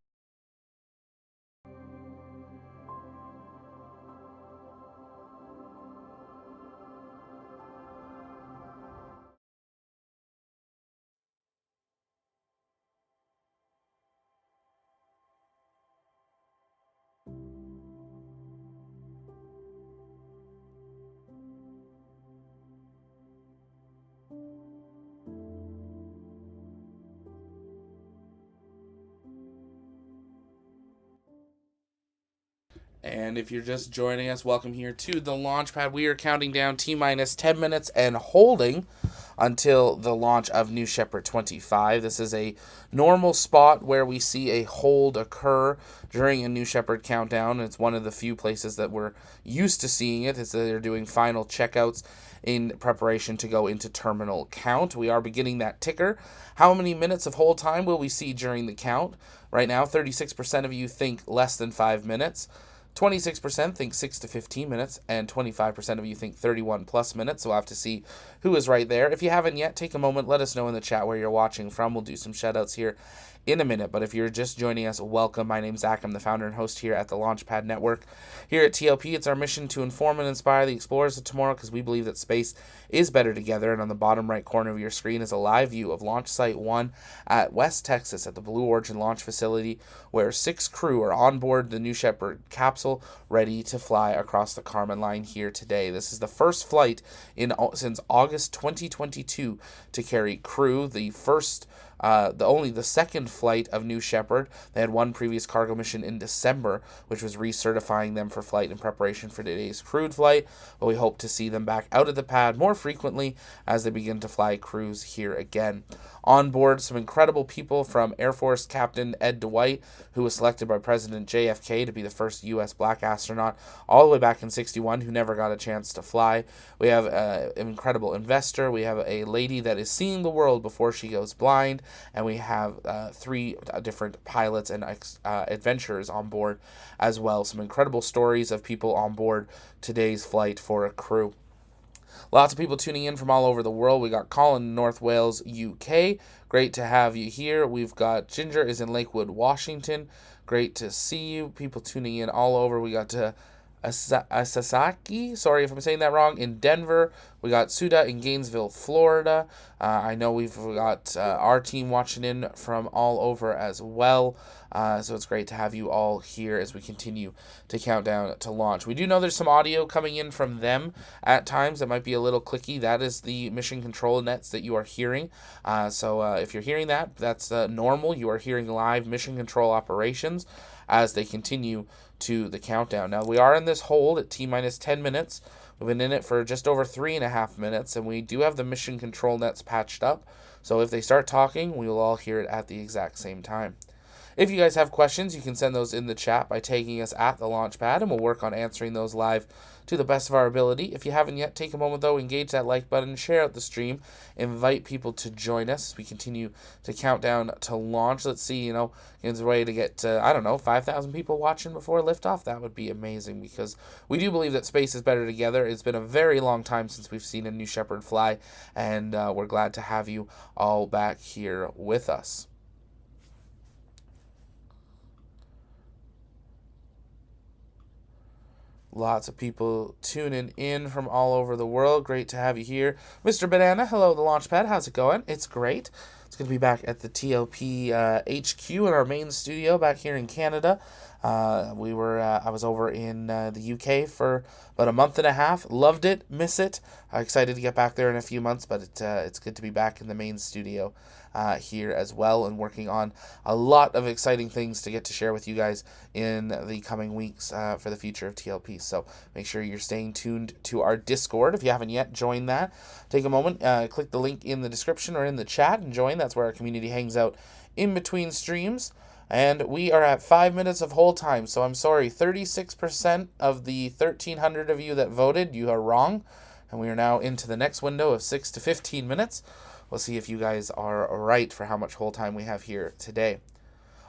And if you're just joining us, welcome here to the launch pad. We are counting down T-minus 10 minutes and holding until the launch of New Shepard 25. This is a normal spot where we see a hold occur during a New Shepard countdown. It's one of the few places that we're used to seeing it, as they're doing final checkouts in preparation to go into terminal count. We are beginning that ticker. How many minutes of hold time will we see during the count? Right now, 36% of you think less than 5 minutes. 26% think 6 to 15 minutes, and 25% of you think 31 plus minutes. So we'll have to see who is right there. If you haven't yet, take a moment, let us know in the chat where you're watching from. We'll do some shoutouts here in a minute. But if you're just joining us, welcome. My name's Zach. I'm the founder and host here at the Launchpad Network. Here at TLP, it's our mission to inform and inspire the explorers of tomorrow, because we believe that space is better together. And on the bottom right corner of your screen is a live view of Launch Site 1 at West Texas at the Blue Origin launch facility, where 6 crew are on board the New Shepard capsule, ready to fly across the Kármán line here today. This is the first flight since August 2022 to carry crew. The second flight of New Shepard. They had one previous cargo mission in December, which was recertifying them for flight in preparation for today's crewed flight. But we hope to see them back out of the pad more frequently as they begin to fly crews here again. On board, some incredible people, from Air Force Captain Ed Dwight, who was selected by President JFK to be the first U.S. black astronaut all the way back in '61, who never got a chance to fly. We have an incredible investor. We have a lady that is seeing the world before she goes blind. And we have 3 different pilots and adventurers on board as well. Some incredible stories of people on board today's flight for a crew. Lots of people tuning in from all over the world. We got Colin in North Wales, UK. Great to have you here. We've got Ginger is in Lakewood, Washington. Great to see you. People tuning in all over. We got Sasaki, sorry if I'm saying that wrong, in Denver. We got Suda in Gainesville, Florida. I know we've got our team watching in from all over as well. So it's great to have you all here as we continue to count down to launch. We do know there's some audio coming in from them at times that might be a little clicky. That is the mission control nets that you are hearing. So if you're hearing that, that's normal. You are hearing live mission control operations as they continue to the countdown. Now, we are in this hold at T-minus 10 minutes. We've been in it for just over 3.5 minutes, and we do have the mission control nets patched up. So if they start talking, we will all hear it at the exact same time. If you guys have questions, you can send those in the chat by tagging us at the Launchpad, and we'll work on answering those live to the best of our ability. If you haven't yet, take a moment, though, engage that like button, share out the stream, invite people to join us as we continue to count down to launch. Let's see, it's a way to get, 5,000 people watching before liftoff. That would be amazing, because we do believe that space is better together. It's been a very long time since we've seen a New Shepard fly, and we're glad to have you all back here with us. Lots of people tuning in from all over the world. Great to have you here. Mr. Banana, hello, the Launchpad. How's it going? It's great. It's going to be back at the TLP HQ in our main studio back here in Canada. I was over in the UK for about a month and a half. Loved it. Miss it. Excited to get back there in a few months, but it's good to be back in the main studio here as well, and working on a lot of exciting things to get to share with you guys in the coming weeks for the future of TLP. So make sure you're staying tuned to our Discord. If you haven't yet joined that, take a moment, click the link in the description or in the chat and join. That's where our community hangs out in between streams. And we are at 5 minutes of hold time. So I'm sorry, 36% of the 1,300 of you that voted, you are wrong. And we are now into the next window of 6 to 15 minutes. We'll see if you guys are right for how much hold time we have here today.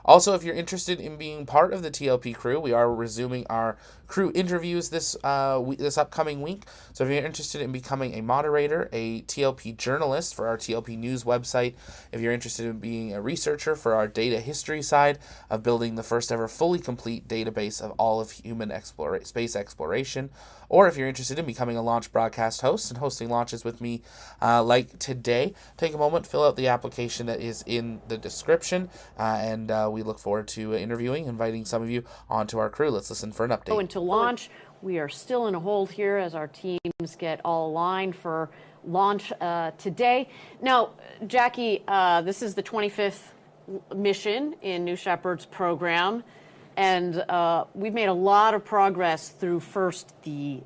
Also, if you're interested in being part of the TLP crew, we are resuming our crew interviews this upcoming week. So if you're interested in becoming a moderator, a TLP journalist for our TLP News website, if you're interested in being a researcher for our data history side of building the first ever fully complete database of all of human space exploration, or if you're interested in becoming a launch broadcast host and hosting launches with me like today, take a moment, fill out the application that is in the description, and we look forward to interviewing, inviting some of you onto our crew. Let's listen for an update. Go into launch. We are still in a hold here as our teams get all aligned for launch today. Now, Jackie, this is the 25th mission in New Shepard's program, and we've made a lot of progress through first the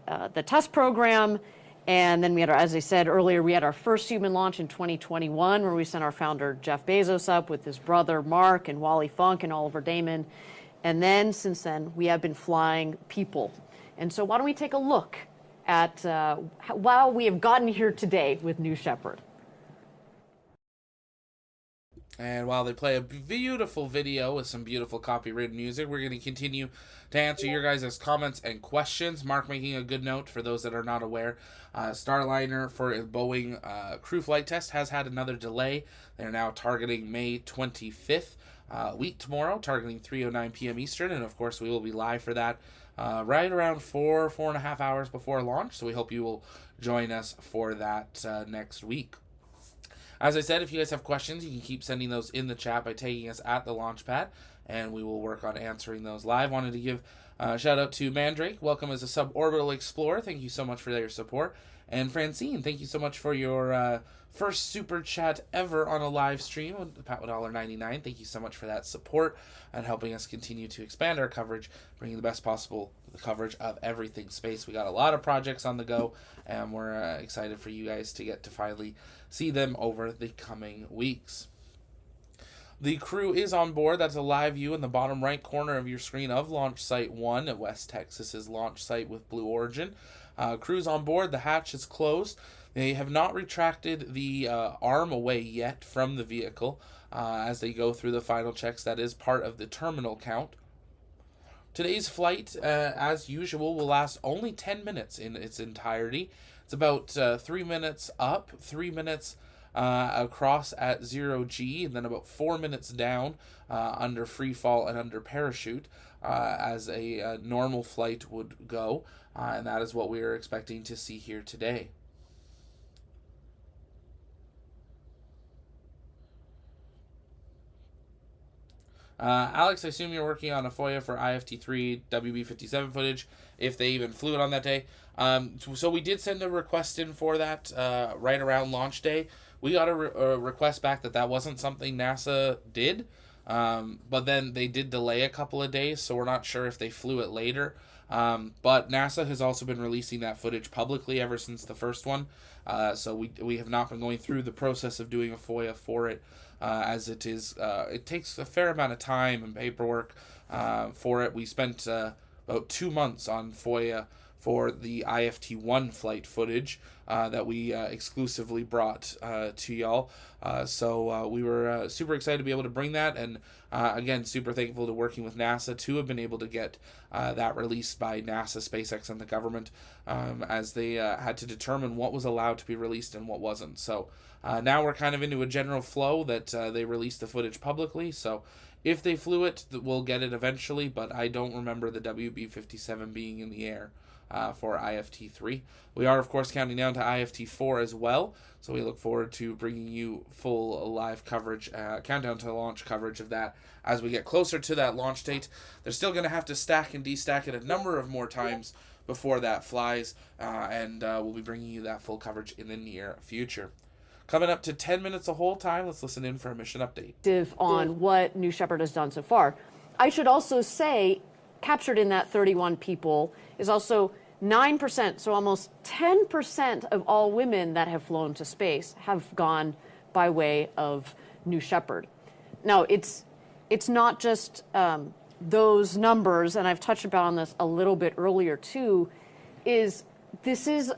test program, and then we had, as I said earlier, we had our first human launch in 2021, where we sent our founder Jeff Bezos up with his brother Mark and Wally Funk and Oliver Damon. And then, since then, we have been flying people. And so why don't we take a look at how we have gotten here today with New Shepard. And while they play a beautiful video with some beautiful copywritten music, we're going to continue to answer your guys' comments and questions. Mark making a good note for those that are not aware. Starliner for a Boeing crew flight test has had another delay. They're now targeting May 25th. Week tomorrow, targeting 3:09 p.m. Eastern, and of course we will be live for that right around 4.5 hours before launch, so we hope you will join us for that next week. As I said, if you guys have questions, you can keep sending those in the chat by tagging us at the launch pad, and we will work on answering those live. Wanted to give a shout out to Mandrake, welcome as a suborbital explorer, thank you so much for your support, and Francine, thank you so much for your first super chat ever on a live stream with $1.99. Thank you so much for that support and helping us continue to expand our coverage, bringing the best possible coverage of everything space. We got a lot of projects on the go, and we're excited for you guys to get to finally see them over the coming weeks. The crew is on board. That's a live view in the bottom right corner of your screen of Launch Site 1 at West Texas's launch site with Blue Origin. Crew's on board. The hatch is closed. They have not retracted the arm away yet from the vehicle as they go through the final checks. That is part of the terminal count. Today's flight, as usual, will last only 10 minutes in its entirety. It's about 3 minutes up, 3 minutes across at 0G, and then about 4 minutes down under free fall and under parachute as a normal flight would go. And that is what we are expecting to see here today. Alex, I assume you're working on a FOIA for IFT3 WB57 footage, if they even flew it on that day. So we did send a request in for that right around launch day. We got a request back that wasn't something NASA did, but then they did delay a couple of days, so we're not sure if they flew it later. But NASA has also been releasing that footage publicly ever since the first one, so we have not been going through the process of doing a FOIA for it. As it is, it takes a fair amount of time and paperwork for it. We spent about 2 months on FOIA for the IFT-1 flight footage that we exclusively brought to y'all. So we were super excited to be able to bring that, and again, super thankful to working with NASA to have been able to get that released by NASA, SpaceX, and the government as they had to determine what was allowed to be released and what wasn't. So now we're kind of into a general flow that they released the footage publicly. So if they flew it, we'll get it eventually, but I don't remember the WB-57 being in the air for IFT3. We are, of course, counting down to IFT4 as well, so we look forward to bringing you full live coverage, countdown to launch coverage of that as we get closer to that launch date. They're still going to have to stack and destack it a number of more times before that flies, and we'll be bringing you that full coverage in the near future. Coming up to 10 minutes of hold time, let's listen in for a mission update. On what New Shepard has done so far. I should also say, captured in that 31 people is also 9%, so almost 10% of all women that have flown to space have gone by way of New Shepard. Now, it's not just those numbers, and I've touched upon this a little bit earlier too, this is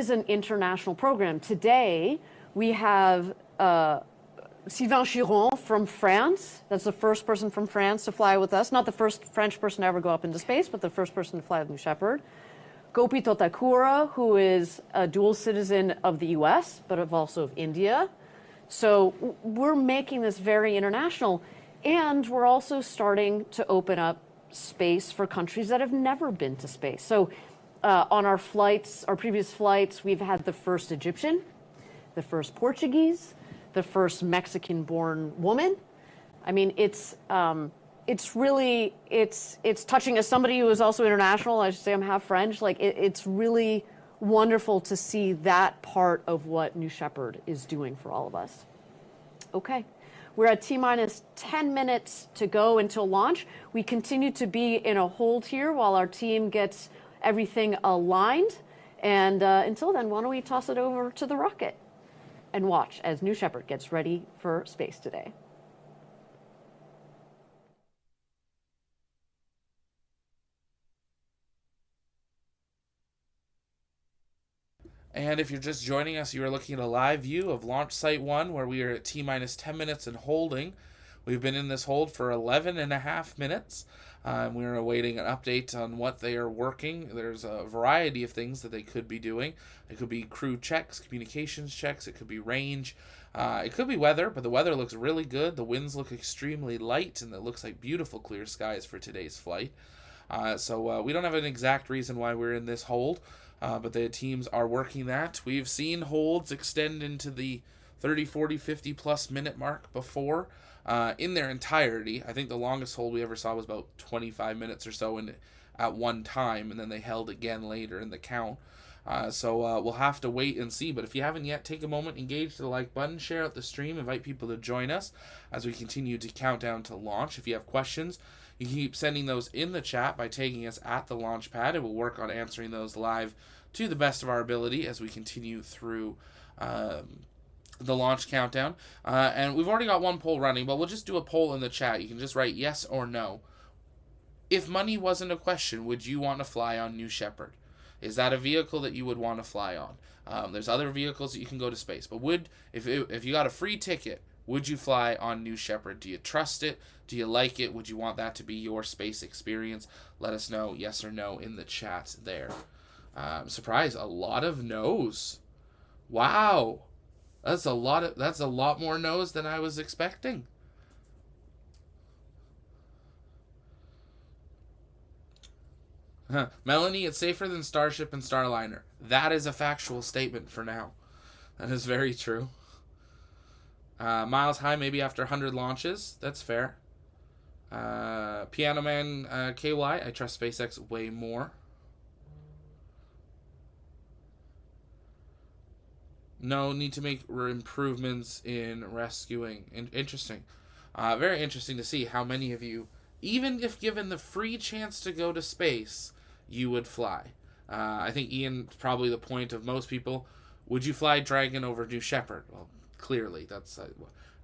an international program. Today, we have Sylvain Chiron from France. That's the first person from France to fly with us. Not the first French person to ever go up into space, but the first person to fly with New Shepard. Gopi Totakura, who is a dual citizen of the US, but also of India. So we're making this very international. And we're also starting to open up space for countries that have never been to space. So on our flights, our previous flights, we've had the first Egyptian, the first Portuguese, the first Mexican-born woman. I mean, it's really touching. As somebody who is also international, I should say I'm half French. Like it's really wonderful to see that part of what New Shepard is doing for all of us. Okay. We're at T-minus 10 minutes to go until launch. We continue to be in a hold here while our team gets everything aligned. And until then, why don't we toss it over to the rocket and watch as New Shepard gets ready for space today. And if you're just joining us, you are looking at a live view of Launch Site 1, where we are at T-minus 10 minutes and holding. We've been in this hold for 11 and a half minutes. We're awaiting an update on what they are working. There's a variety of things that they could be doing. It could be crew checks, communications checks. It could be range. It could be weather, but the weather looks really good. The winds look extremely light, and it looks like beautiful clear skies for today's flight. So we don't have an exact reason why we're in this hold. But the teams are working that. We've seen holds extend into the 30, 40, 50 plus minute mark before in their entirety. I think the longest hold we ever saw was about 25 minutes or so at one time, and then they held again later in the count. So we'll have to wait and see. But if you haven't yet, take a moment, engage the like button, share out the stream, invite people to join us as we continue to count down to launch. If you have questions, you can keep sending those in the chat by tagging us at the launch pad, and we'll work on answering those live to the best of our ability as we continue through the launch countdown. And we've already got one poll running, but we'll just do a poll in the chat. You can just write yes or no. If money wasn't a question, would you want to fly on New Shepard? Is that a vehicle that you would want to fly on? There's other vehicles that you can go to space, but if you got a free ticket, would you fly on New Shepard? Do you trust it? Do you like it? Would you want that to be your space experience? Let us know, yes or no, in the chat there. Surprise, a lot of no's. Wow. That's a lot more no's than I was expecting. Melanie, it's safer than Starship and Starliner. That is a factual statement for now. That is very true. Miles high, maybe after 100 launches. That's fair. Piano Man KY, I trust SpaceX way more. No need to make improvements in rescuing. Interesting. Very interesting to see how many of you, even if given the free chance to go to space, you would fly. I think Ian, probably the point of most people, would you fly Dragon over New Shepard? Well, clearly, that's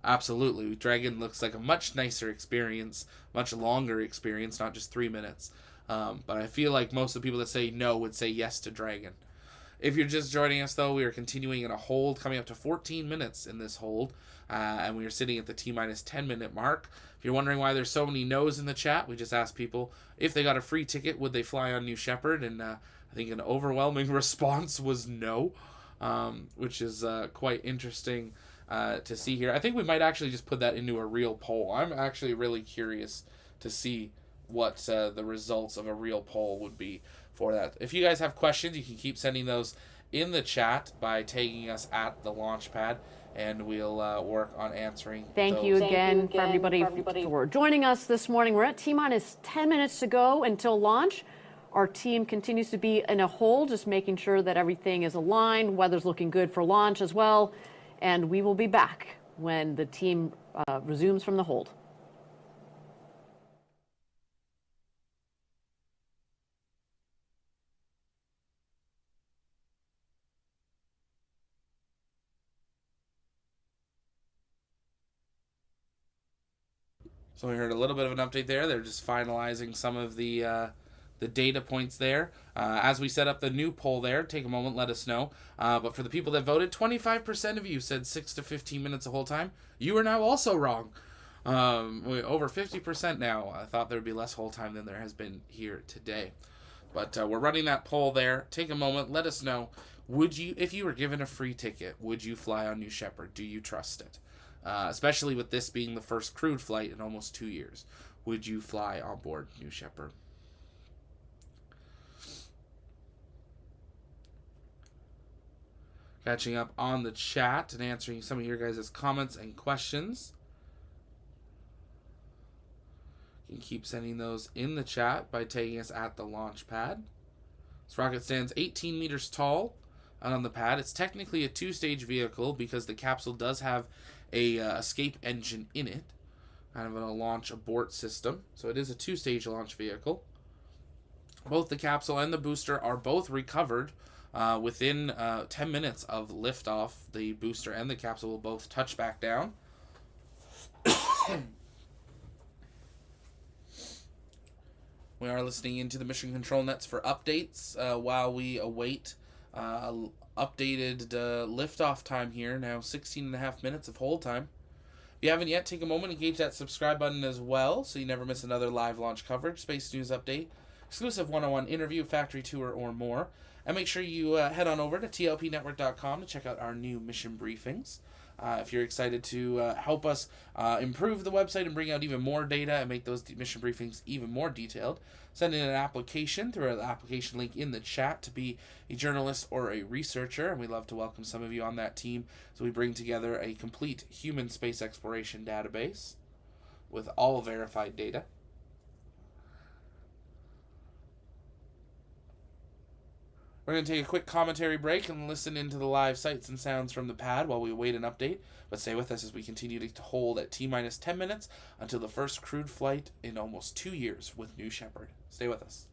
absolutely. Dragon looks like a much nicer experience, much longer experience, not just 3 minutes. But I feel like most of the people that say no would say yes to Dragon. If you're just joining us, though, we are continuing in a hold, coming up to 14 minutes in this hold, and we are sitting at the T-minus 10 minute mark. If you're wondering why there's so many no's in the chat, we just asked people if they got a free ticket, would they fly on New Shepard, and I think an overwhelming response was no, which is quite interesting to see here. I think we might actually just put that into a real poll. I'm actually really curious to see what the results of a real poll would be for that. If you guys have questions, you can keep sending those in the chat by tagging us at the launch pad, and we'll work on answering Thank those. you again for everybody for joining us this morning. We're at T-minus 10 minutes to go until launch. Our team continues to be in a hold, just making sure that everything is aligned. Weather's looking good for launch as well. And we will be back when the team resumes from the hold. So we heard a little bit of an update there. They're just finalizing some of the the data points there. As we set up the new poll there, take a moment, let us know. But for the people that voted, 25% of you said 6 to 15 minutes the whole time. You are now also wrong. Over 50% now. I thought there would be less whole time than there has been here today. But we're running that poll there. Take a moment, let us know. Would you, if you were given a free ticket, would you fly on New Shepard? Do you trust it? Especially with this being the first crewed flight in almost 2 years. Would you fly on board New Shepard? Catching up on the chat and answering some of your guys' comments and questions. You can keep sending those in the chat by tagging us at the launch pad. This rocket stands 18 meters tall on the pad. It's technically a two-stage vehicle because the capsule does have a escape engine in it, kind of a launch abort system. So it is a two-stage launch vehicle. Both the capsule and the booster are both recovered within 10 minutes of liftoff. The booster and the capsule will both touch back down. We are listening into the mission control nets for updates while we await updated liftoff time here. Now 16 and a half minutes of hold time. If you haven't yet, take a moment and engage that subscribe button as well so you never miss another live launch coverage, space news update, exclusive one-on-one interview, factory tour, or more. And make sure you head on over to tlpnetwork.com to check out our new mission briefings. If you're excited to help us improve the website and bring out even more data and make those mission briefings even more detailed, send in an application through the application link in the chat to be a journalist or a researcher. And we'd love to welcome some of you on that team so we bring together a complete human space exploration database with all verified data. We're going to take a quick commentary break and listen into the live sights and sounds from the pad while we await an update. But stay with us as we continue to hold at T-minus 10 minutes until the first crewed flight in almost 2 years with New Shepard. Stay with us.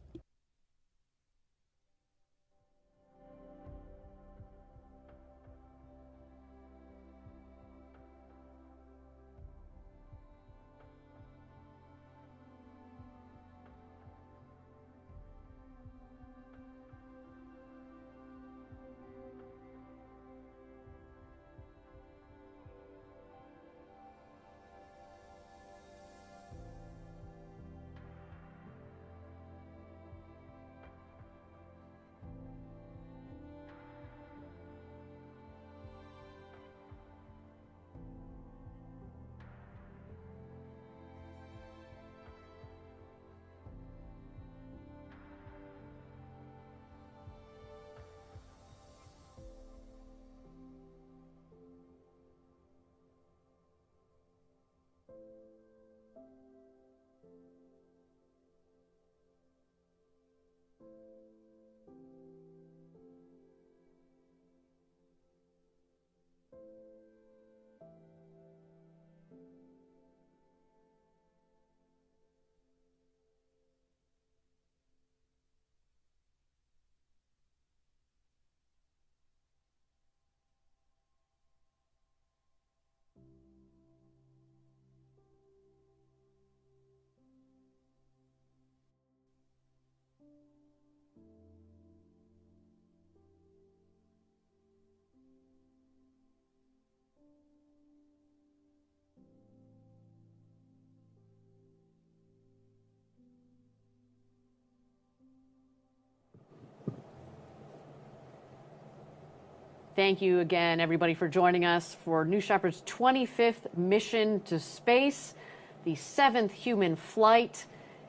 Thank you again, everybody, for joining us for New Shepard's 25th mission to space, the 7th human flight.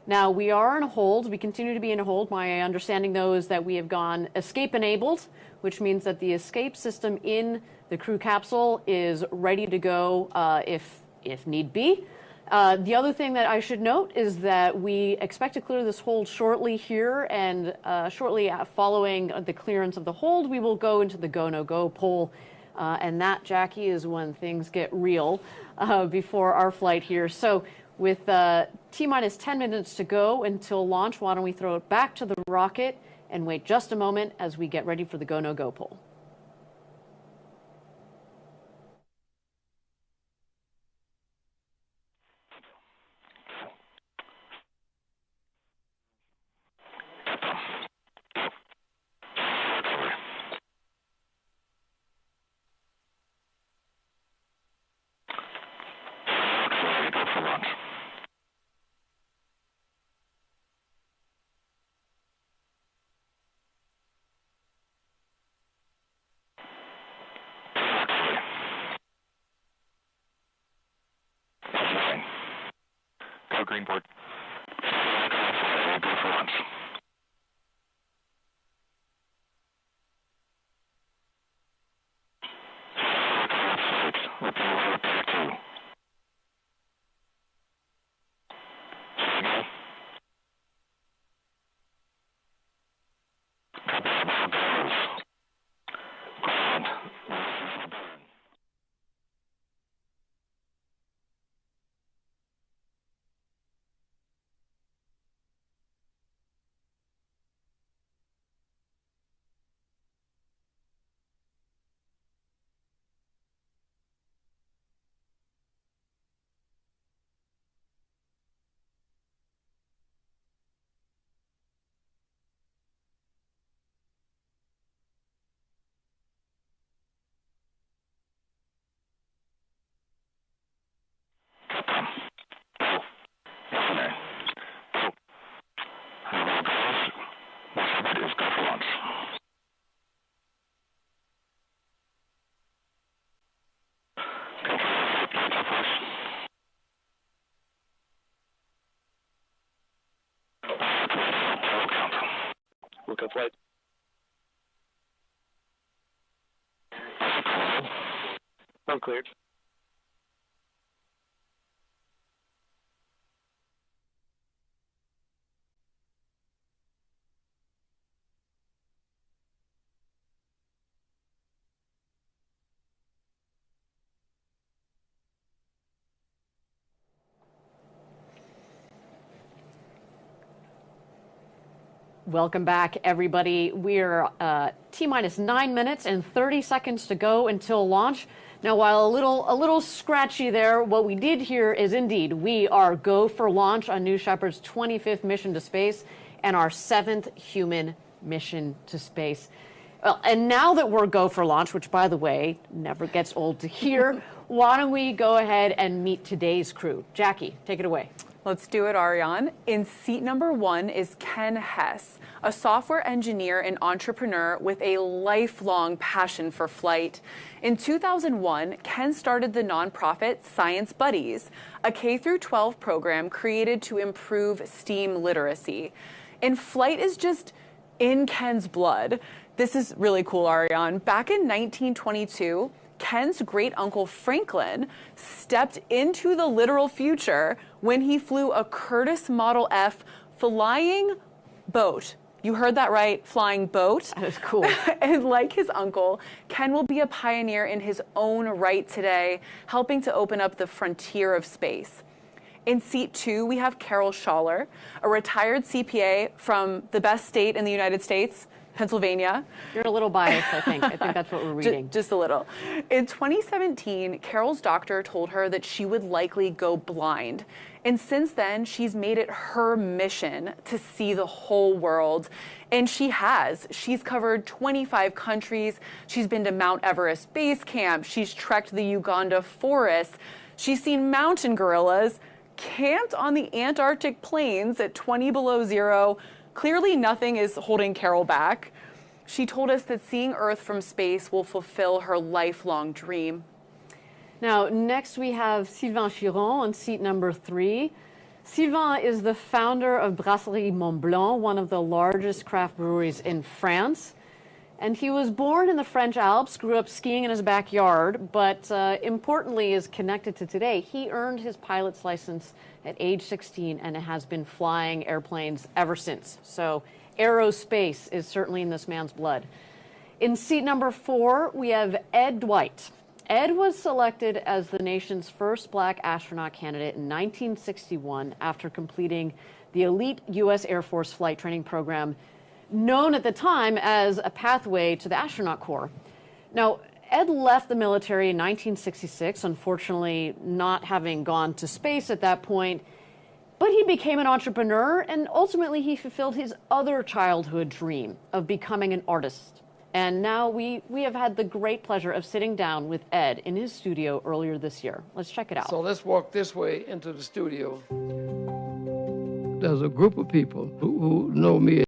Now, we are in a hold. We continue to be in a hold. My understanding, though, is that we have gone escape-enabled, which means that the escape system in the crew capsule is ready to go if need be. The other thing that I should note is that we expect to clear this hold shortly here, and shortly following the clearance of the hold, we will go into the go-no-go poll. And that, Jackie, is when things get real before our flight here. So with T-minus 10 minutes to go until launch, why don't we throw it back to the rocket and wait just a moment as we get ready for the go-no-go poll. launch. Go green board. Go for launch. Look up light. I'm cleared. Welcome back, everybody. We're T-minus 9 minutes and 30 seconds to go until launch. Now, while a little scratchy there, what we did here is indeed we are go for launch on New Shepard's 25th mission to space and our 7th human mission to space. Well, and now that we're go for launch, which, by the way, never gets old to hear, why don't we go ahead and meet today's crew? Jackie, take it away. Let's do it, Ariane. In seat number 1 is Ken Hess, a software engineer and entrepreneur with a lifelong passion for flight. In 2001, Ken started the nonprofit Science Buddies, a K-12 program created to improve STEAM literacy. And flight is just in Ken's blood. This is really cool, Ariane. Back in 1922, Ken's great-uncle Franklin stepped into the literal future when he flew a Curtiss Model F flying boat. You heard that right, flying boat. That is cool. And like his uncle, Ken will be a pioneer in his own right today, helping to open up the frontier of space. In seat 2, we have Carol Schaller, a retired CPA from the best state in the United States, Pennsylvania. You're a little biased, I think. I think that's what we're reading. Just a little. In 2017, Carol's doctor told her that she would likely go blind. And since then, she's made it her mission to see the whole world. And she has. She's covered 25 countries. She's been to Mount Everest Base Camp. She's trekked the Uganda forest. She's seen mountain gorillas, camped on the Antarctic plains at 20 below zero. Clearly, nothing is holding Carol back. She told us that seeing Earth from space will fulfill her lifelong dream. Now, next we have Sylvain Chiron on seat number 3. Sylvain is the founder of Brasserie Mont Blanc, one of the largest craft breweries in France. And he was born in the French Alps, grew up skiing in his backyard, but importantly is connected to today. He earned his pilot's license at age 16 and has been flying airplanes ever since. So aerospace is certainly in this man's blood. In seat number 4, we have Ed Dwight. Ed was selected as the nation's first black astronaut candidate in 1961 after completing the elite U.S. Air Force flight training program, known at the time as a pathway to the astronaut corps. Now, Ed left the military in 1966, unfortunately not having gone to space at that point, but he became an entrepreneur and ultimately he fulfilled his other childhood dream of becoming an artist. And now we have had the great pleasure of sitting down with Ed in his studio earlier this year. Let's check it out. So let's walk this way into the studio. There's a group of people who know me.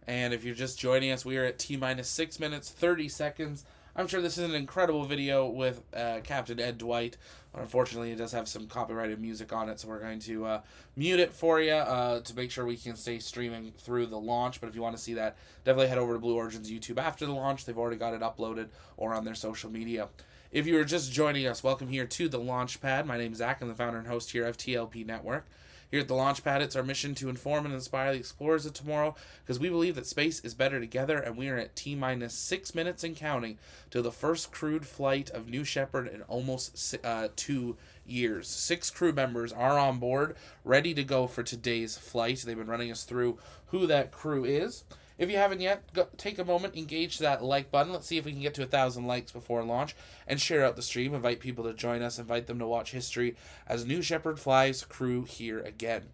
And if you're just joining us, we are at T-minus 6 minutes, 30 seconds. I'm sure this is an incredible video with Captain Ed Dwight. But unfortunately, it does have some copyrighted music on it, so we're going to mute it for you to make sure we can stay streaming through the launch. But if you want to see that, definitely head over to Blue Origin's YouTube after the launch. They've already got it uploaded or on their social media. If you are just joining us, welcome here to the Launch Pad. My name is Zach. I'm the founder and host here of TLP Network. Here at the Launch Pad, it's our mission to inform and inspire the explorers of tomorrow because we believe that space is better together, and we are at T-minus 6 minutes and counting to the first crewed flight of New Shepard in almost 2 years. 6 crew members are on board, ready to go for today's flight. They've been running us through who that crew is. If you haven't yet, take a moment, engage that like button. Let's see if we can get to 1,000 likes before launch, and share out the stream. Invite people to join us. Invite them to watch history as New Shepard flies crew here again.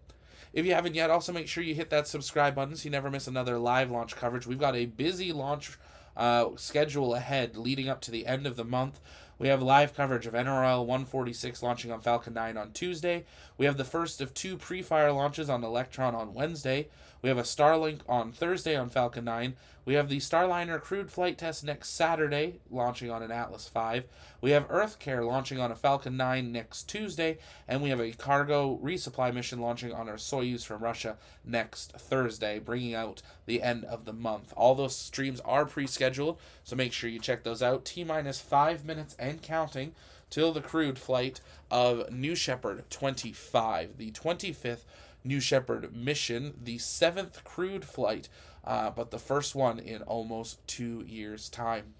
If you haven't yet, also make sure you hit that subscribe button so you never miss another live launch coverage. We've got a busy launch schedule ahead leading up to the end of the month. We have live coverage of NRL 146 launching on Falcon 9 on Tuesday. We have the first of 2 pre-fire launches on Electron on Wednesday. We have a Starlink on Thursday on Falcon 9. We have the Starliner crewed flight test next Saturday, launching on an Atlas V. We have EarthCare launching on a Falcon 9 next Tuesday. And we have a cargo resupply mission launching on our Soyuz from Russia next Thursday, bringing out the end of the month. All those streams are pre-scheduled, so make sure you check those out. T-minus 5 minutes and counting till the crewed flight of New Shepard 25, the 25th New Shepard mission, the 7th crewed flight, but the first one in almost 2 years' time.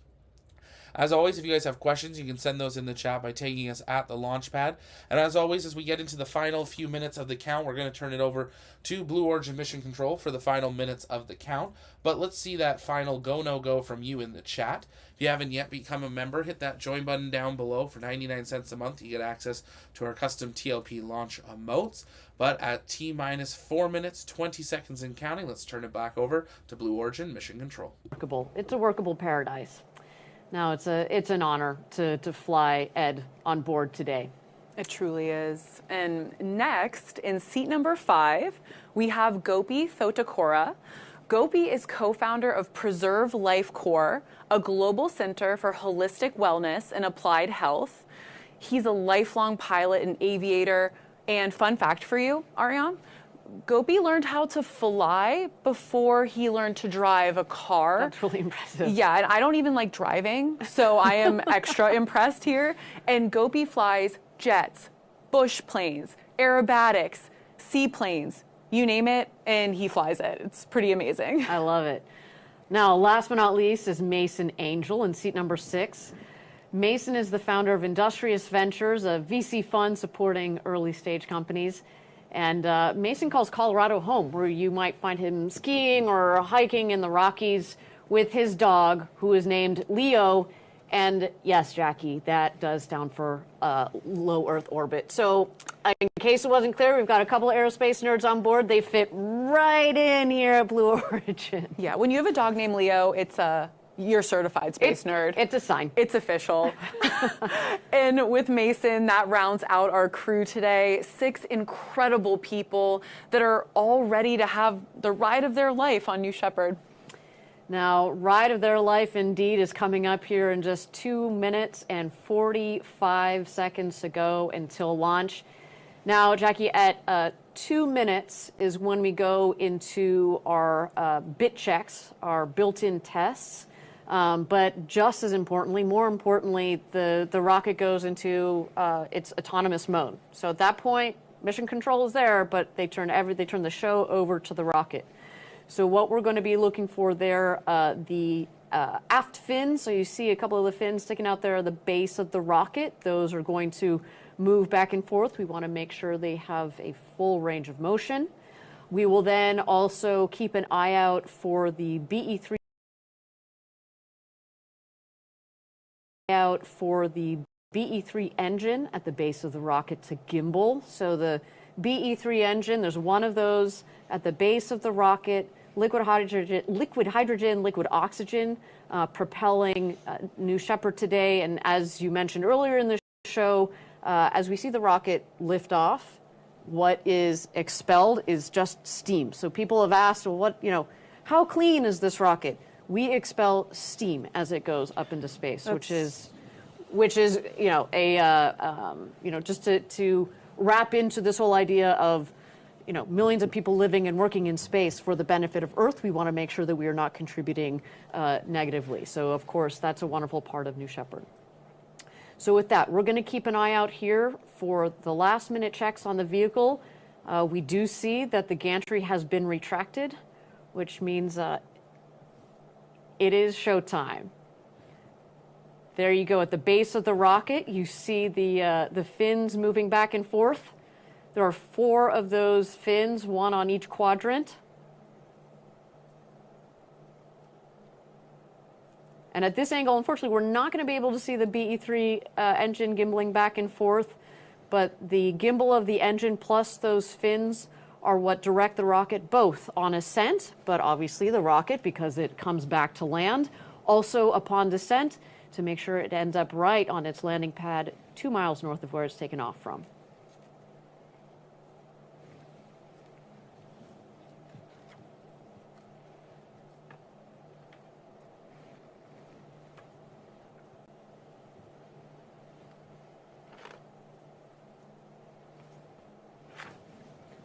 As always, if you guys have questions, you can send those in the chat by tagging us at the Launchpad. And as always, as we get into the final few minutes of the count, we're going to turn it over to Blue Origin Mission Control for the final minutes of the count. But let's see that final go, no-go from you in the chat. If you haven't yet become a member, hit that join button down below. For 99 cents a month, you get access to our custom TLP launch emotes. But at T-minus 4 minutes, 20 seconds and counting, let's turn it back over to Blue Origin Mission Control. It's a workable paradise. Now, it's an honor to fly Ed on board today. It truly is. And next, in seat number 5, we have Gopi Thotakura. Gopi is co-founder of Preserve Life Corps, a global center for holistic wellness and applied health. He's a lifelong pilot and aviator. And fun fact for you, Ariane, Gopi learned how to fly before he learned to drive a car. That's really impressive. Yeah, and I don't even like driving, so I am extra impressed here. And Gopi flies jets, bush planes, aerobatics, seaplanes, you name it, and he flies it. It's pretty amazing. I love it. Now, last but not least is Mason Angel in seat number 6. Mason is the founder of Industrious Ventures, a VC fund supporting early stage companies. And Mason calls Colorado home, where you might find him skiing or hiking in the Rockies with his dog, who is named Leo. And yes, Jackie, that does stand for low Earth orbit. So in case it wasn't clear, we've got a couple of aerospace nerds on board. They fit right in here at Blue Origin. Yeah, when you have a dog named Leo, you're a certified space nerd. It's a sign. It's official. And with Mason, that rounds out our crew today. 6 incredible people that are all ready to have the ride of their life on New Shepard. Now, ride of their life indeed is coming up here in just 2 minutes and 45 seconds to go until launch. Now, Jackie, at 2 minutes is when we go into our bit checks, our built-in tests. But just as importantly, more importantly, the rocket goes into its autonomous mode. So at that point, mission control is there, but they turn the show over to the rocket. So what we're going to be looking for there, the aft fins. So you see a couple of the fins sticking out there at the base of the rocket. Those are going to move back and forth. We want to make sure they have a full range of motion. We will then also keep an eye out for the BE-3 engine at the base of the rocket to gimbal. So the BE-3 engine, there's one of those at the base of the rocket liquid hydrogen, liquid oxygen, propelling New Shepard today. And as you mentioned earlier in the show, as we see the rocket lift off, what is expelled is just steam. So people have asked, well, how clean is this rocket? We expel steam as it goes up into space, which is just to wrap into this whole idea of, millions of people living and working in space for the benefit of Earth. We want to make sure that we are not contributing negatively. So, of course, that's a wonderful part of New Shepard. So with that, we're going to keep an eye out here for the last-minute checks on the vehicle. We do see that the gantry has been retracted, which means it is showtime. There you go. At the base of the rocket, you see the fins moving back and forth. There are 4 of those fins, 1 on each quadrant. And at this angle, unfortunately, we're not going to be able to see the BE-3 engine gimbaling back and forth, but the gimbal of the engine plus those fins are what direct the rocket both on ascent, but obviously the rocket, because it comes back to land, also upon descent to make sure it ends up right on its landing pad 2 miles north of where it's taken off from.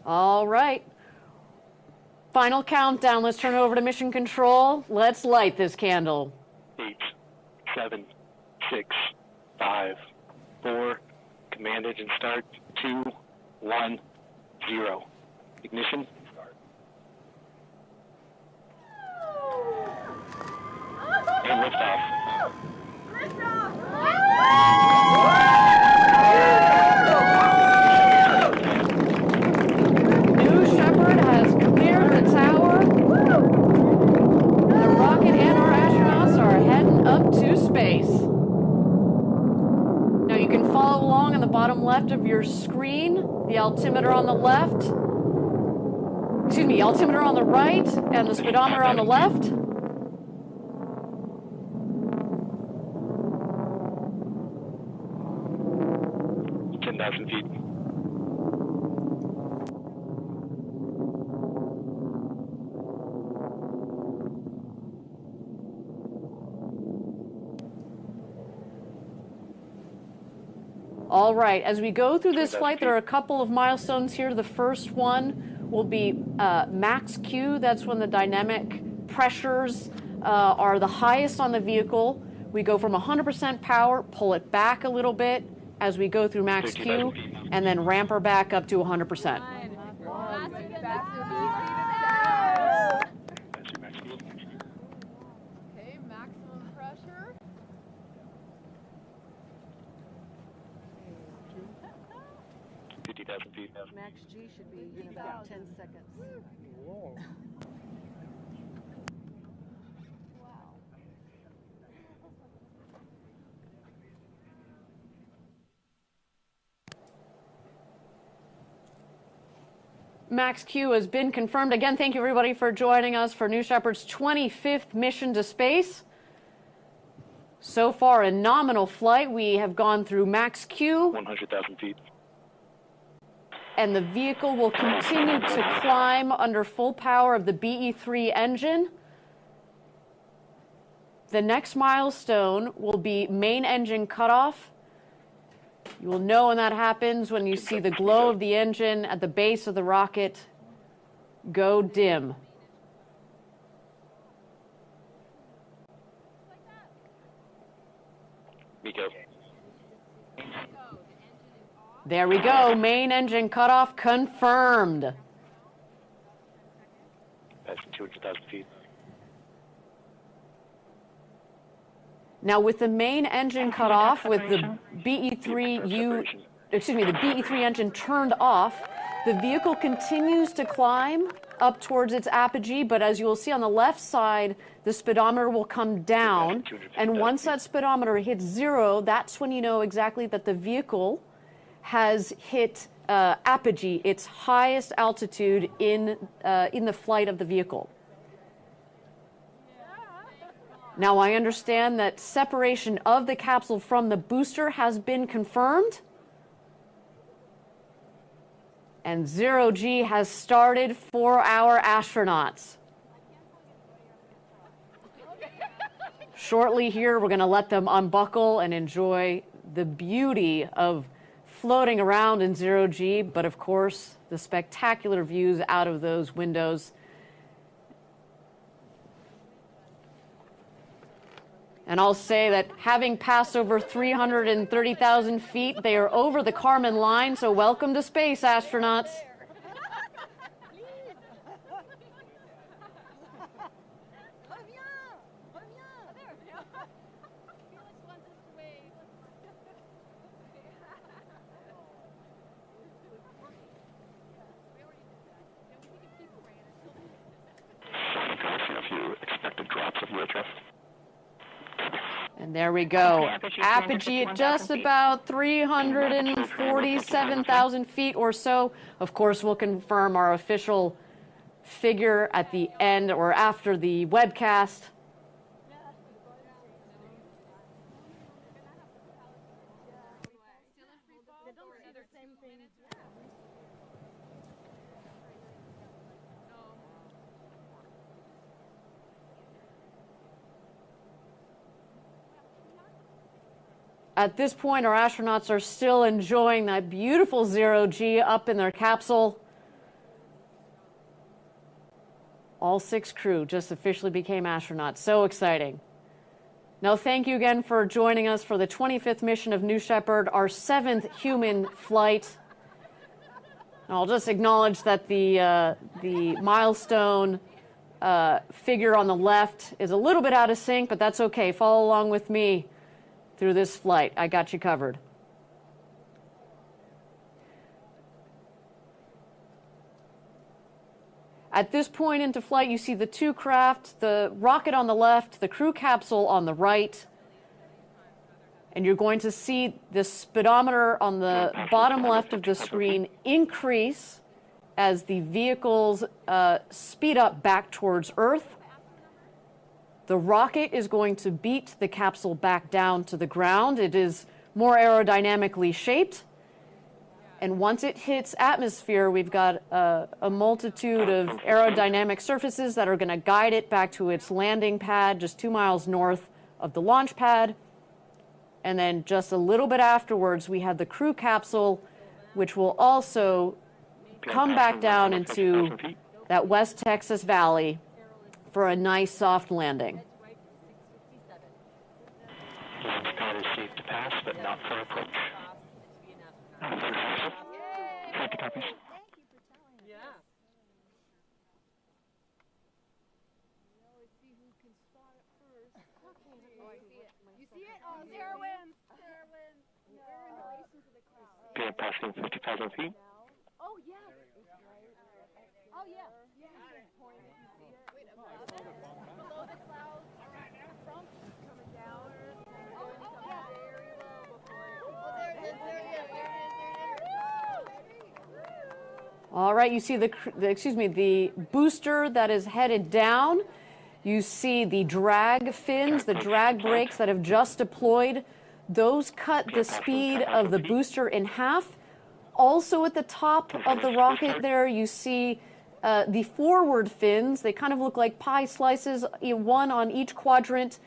All right. Final countdown. Let's turn it over to Mission Control. Let's light this candle. 8, 7, 6, 5, 4. Command engine start. 2, 1, 0. Ignition. Start. And liftoff. New Shepard has cleared the tower. The rocket and our astronauts are heading up to space. Now you can follow along on the bottom left of your screen, the altimeter on the left. Excuse me, altimeter on the right and the speedometer on the left. 10,000 feet. All right, as we go through this flight, there are a couple of milestones here. The first one will be max Q. That's when the dynamic pressures are the highest on the vehicle. We go from 100% power, pull it back a little bit as we go through max Q, and then ramp her back up to 100%. Okay, maximum pressure. 50,000 feet. Max G should be in about 10 seconds. Wow. Max Q has been confirmed. Again, thank you everybody for joining us for New Shepard's 25th mission to space. So far, a nominal flight. We have gone through max Q. 100,000 feet. And the vehicle will continue to climb under full power of the BE-3 engine. The next milestone will be main engine cutoff. You will know when that happens when you see the glow of the engine at the base of the rocket go dim. Miko. There we go. Main engine cutoff confirmed. Passing 200,000 feet. Now, with the main engine cut off, with the BE-3 engine turned off, the vehicle continues to climb up towards its apogee, but as you will see on the left side, the speedometer will come down, and once that speedometer hits 0, that's when you know exactly that the vehicle has hit apogee, its highest altitude in the flight of the vehicle. Now, I understand that separation of the capsule from the booster has been confirmed. And zero-G has started for our astronauts. Shortly here, we're going to let them unbuckle and enjoy the beauty of floating around in zero-G, but of course, the spectacular views out of those windows. And I'll say that having passed over 330,000 feet, they are over the Kármán line, so welcome to space, astronauts. A few expected drops of UHF. And there we go. Apogee at just about 347,000 feet or so. Of course, we'll confirm our official figure at the end or after the webcast. At this point, our astronauts are still enjoying that beautiful zero-G up in their capsule. All 6 crew just officially became astronauts. So exciting. Now, thank you again for joining us for the 25th mission of New Shepard, our 7th human flight. And I'll just acknowledge that the milestone figure on the left is a little bit out of sync, but that's okay. Follow along with me through this flight. I got you covered. At this point into flight, you see the 2 craft, the rocket on the left, the crew capsule on the right. And you're going to see the speedometer on the bottom left of the screen increase as the vehicles speed up back towards Earth. The rocket is going to beat the capsule back down to the ground. It is more aerodynamically shaped. And once it hits atmosphere, we've got a multitude of aerodynamic surfaces that are going to guide it back to its landing pad just 2 miles north of the launch pad. And then just a little bit afterwards, we have the crew capsule, which will also come back down into that West Texas Valley for a nice soft landing. Launch pad is safe to pass, but not for approach. Thank you, copies. Sarah wins. Sarah wins. We're in relation to the crowd. We are passing 50,000 feet. Oh, yeah. Oh, yeah. Yeah. Wait, above it? Below the clouds. Trump coming down. Oh, yeah. Very low before. Oh, there it is. There it is. All right, you see the booster that is headed down. You see the drag fins, the drag brakes that have just deployed. Those cut the speed of the booster in half. Also at the top of the rocket there, you see the forward fins. They kind of look like pie slices, one on each quadrant.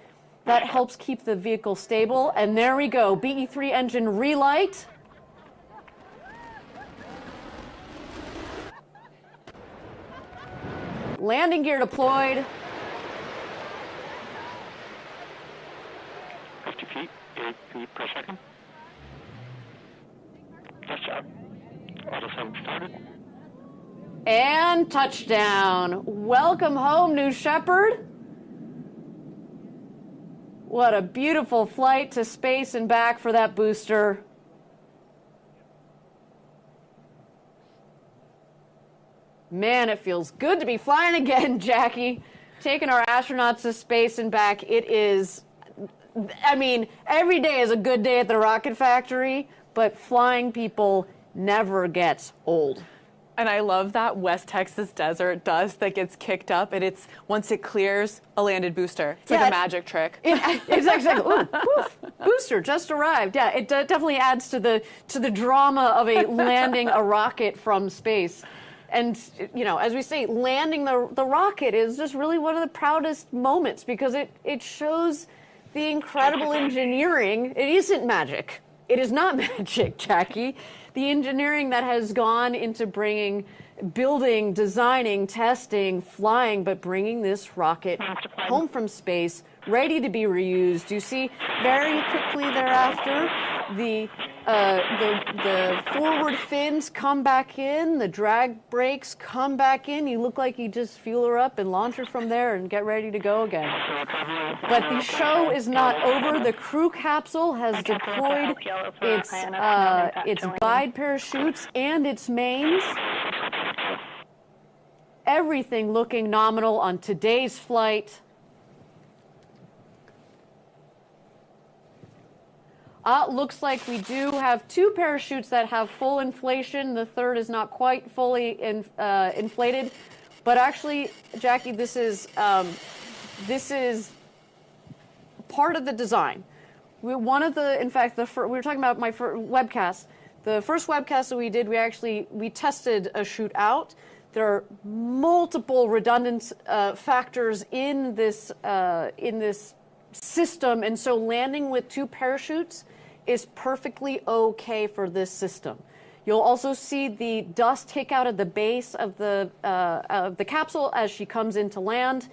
That helps keep the vehicle stable. And there we go, BE-3 engine relight. Landing gear deployed. 50 feet, 8 feet per second. Touchdown. Auto-sum started. And touchdown. Welcome home, New Shepard. What a beautiful flight to space and back for that booster. Man, it feels good to be flying again, Jackie. Taking our astronauts to space and back. It is, I mean, every day is a good day at the rocket factory, but flying people never gets old. And I love that West Texas desert dust that gets kicked up, and it's once it clears, a landed booster. It's like a magic trick. It's exactly. Ooh, poof, booster just arrived. Yeah, it definitely adds to the drama of a landing a rocket from space. And you know, as we say, landing the rocket is just really one of the proudest moments because it shows the incredible engineering. It isn't magic. It is not magic, Jackie. The engineering that has gone into building, designing, testing, flying, but bringing this rocket home from space, ready to be reused. You see, very quickly thereafter, the forward fins come back in, the drag brakes come back in. You look like you just fuel her up and launch her from there and get ready to go again. But the show is not over. The crew capsule has deployed its guide parachutes and its mains. Everything looking nominal on today's flight. Looks like we do have 2 parachutes that have full inflation. The third is not quite fully inflated. But actually, Jackie, this is part of the design. In fact, we were talking about my webcast. The first webcast that we did, we tested a chute out. There are multiple redundant factors in this system, and so landing with 2 parachutes is perfectly okay for this system. You'll also see the dust take out at the base of the capsule as she comes into land.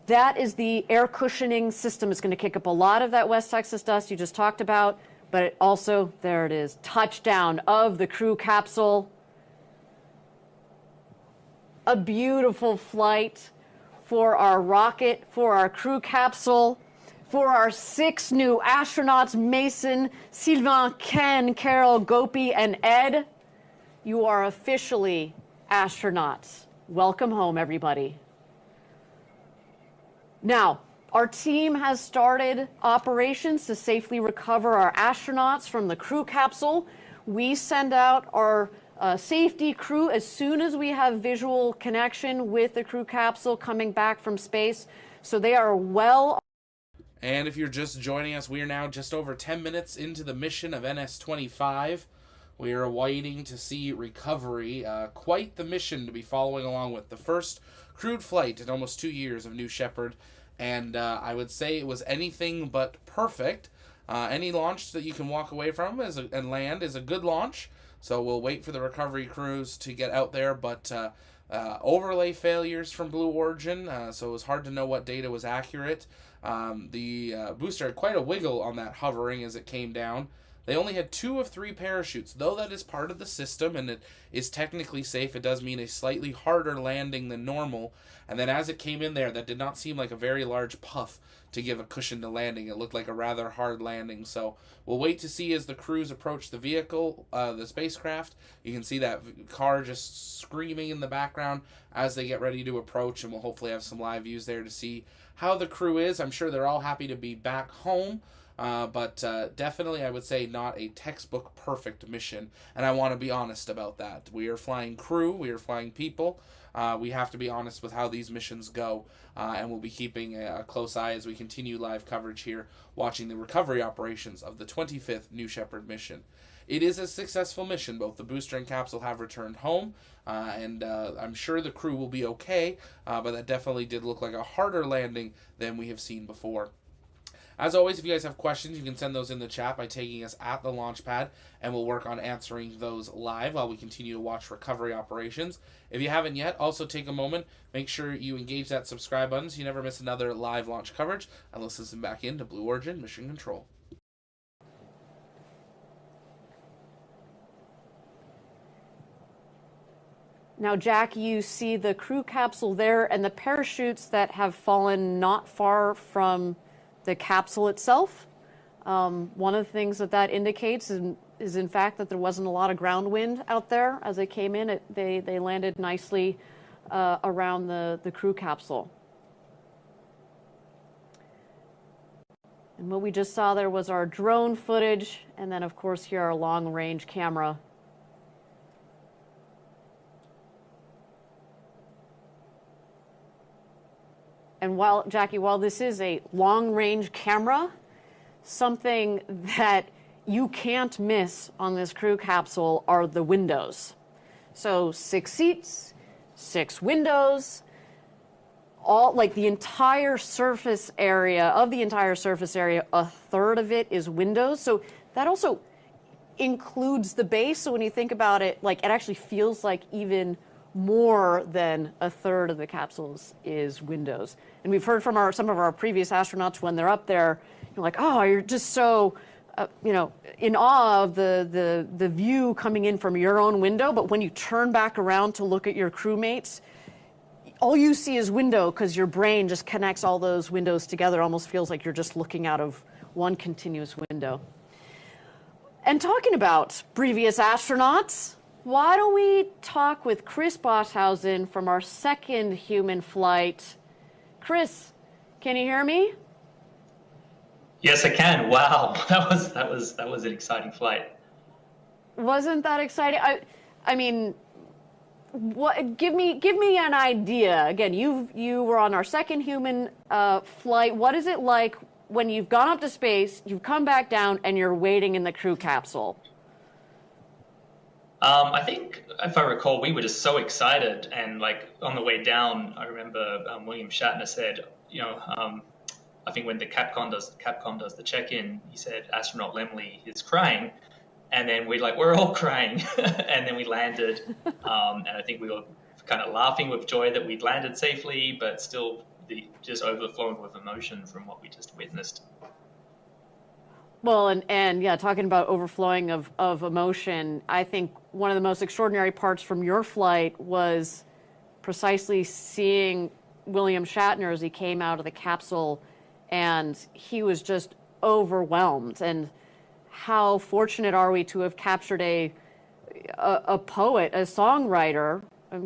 That is the air cushioning system. It's going to kick up a lot of that West Texas dust you just talked about, but also, there it is, touchdown of the crew capsule. A beautiful flight for our rocket, for our crew capsule, for our 6 new astronauts, Mason, Sylvain, Ken, Carol, Gopi, and Ed. You are officially astronauts. Welcome home, everybody. Now, our team has started operations to safely recover our astronauts from the crew capsule. We send out our safety crew as soon as we have visual connection with the crew capsule coming back from space. So they are well. And if you're just joining us, we are now just over 10 minutes into the mission of NS-25. We are waiting to see recovery. Quite the mission to be following along with. The first crewed flight in almost 2 years of New Shepard. And I would say it was anything but perfect. Any launch that you can walk away from and land is a good launch. So we'll wait for the recovery crews to get out there. But overlay failures from Blue Origin, so it was hard to know what data was accurate. The booster had quite a wiggle on that hovering as it came down. They only had 2 of 3 parachutes. Though that is part of the system and it is technically safe, it does mean a slightly harder landing than normal. And then as it came in there, that did not seem like a very large puff to give a cushion to landing. It looked like a rather hard landing. So we'll wait to see as the crews approach the vehicle, the spacecraft. You can see that car just screaming in the background as they get ready to approach, and we'll hopefully have some live views there to see how the crew is. I'm sure they're all happy to be back home. But definitely, I would say, not a textbook perfect mission, and I want to be honest about that. We are flying crew, we are flying people. We have to be honest with how these missions go, and we'll be keeping a close eye as we continue live coverage here, watching the recovery operations of the 25th New Shepard mission. It is a successful mission. Both the booster and capsule have returned home, and I'm sure the crew will be okay, but that definitely did look like a harder landing than we have seen before. As always, if you guys have questions, you can send those in the chat by tagging us at the launch pad, and we'll work on answering those live while we continue to watch recovery operations. If you haven't yet, also take a moment, make sure you engage that subscribe button so you never miss another live launch coverage, and let's listen back into Blue Origin Mission Control. Now, Jack, you see the crew capsule there and the parachutes that have fallen not far from the capsule itself. One of the things that indicates is in fact that there wasn't a lot of ground wind out there as they came in. They landed nicely around the crew capsule. And what we just saw there was our drone footage, and then of course here our long-range camera. And while, Jackie, while this is a long-range camera, something that you can't miss on this crew capsule are the windows. So 6 seats, 6 windows, all like the entire surface area, a third of it is windows. So that also includes the base. So when you think about it, like it actually feels like even more than a third of the capsules is windows. And we've heard from some of our previous astronauts when they're up there, you're like, oh, you're just so, in awe of the view coming in from your own window. But when you turn back around to look at your crewmates, all you see is window because your brain just connects all those windows together. Almost feels like you're just looking out of one continuous window. And talking about previous astronauts, why don't we talk with Chris Boshausen from our second human flight. Chris, can you hear me? Yes, I can. Wow, that was an exciting flight. Wasn't that exciting? I mean, what? Give me an idea. Again, you were on our second human flight. What is it like when you've gone up to space, you've come back down, and you're waiting in the crew capsule? I think, if I recall, we were just so excited, and like on the way down, I remember William Shatner said, I think when the Capcom does the check-in, he said astronaut Lemley is crying, and then we're all crying, and then we landed, and I think we were kind of laughing with joy that we'd landed safely, but still just overflowing with emotion from what we just witnessed. Well, and yeah, talking about overflowing of emotion, I think one of the most extraordinary parts from your flight was precisely seeing William Shatner as he came out of the capsule, and he was just overwhelmed. And how fortunate are we to have captured a poet, a songwriter?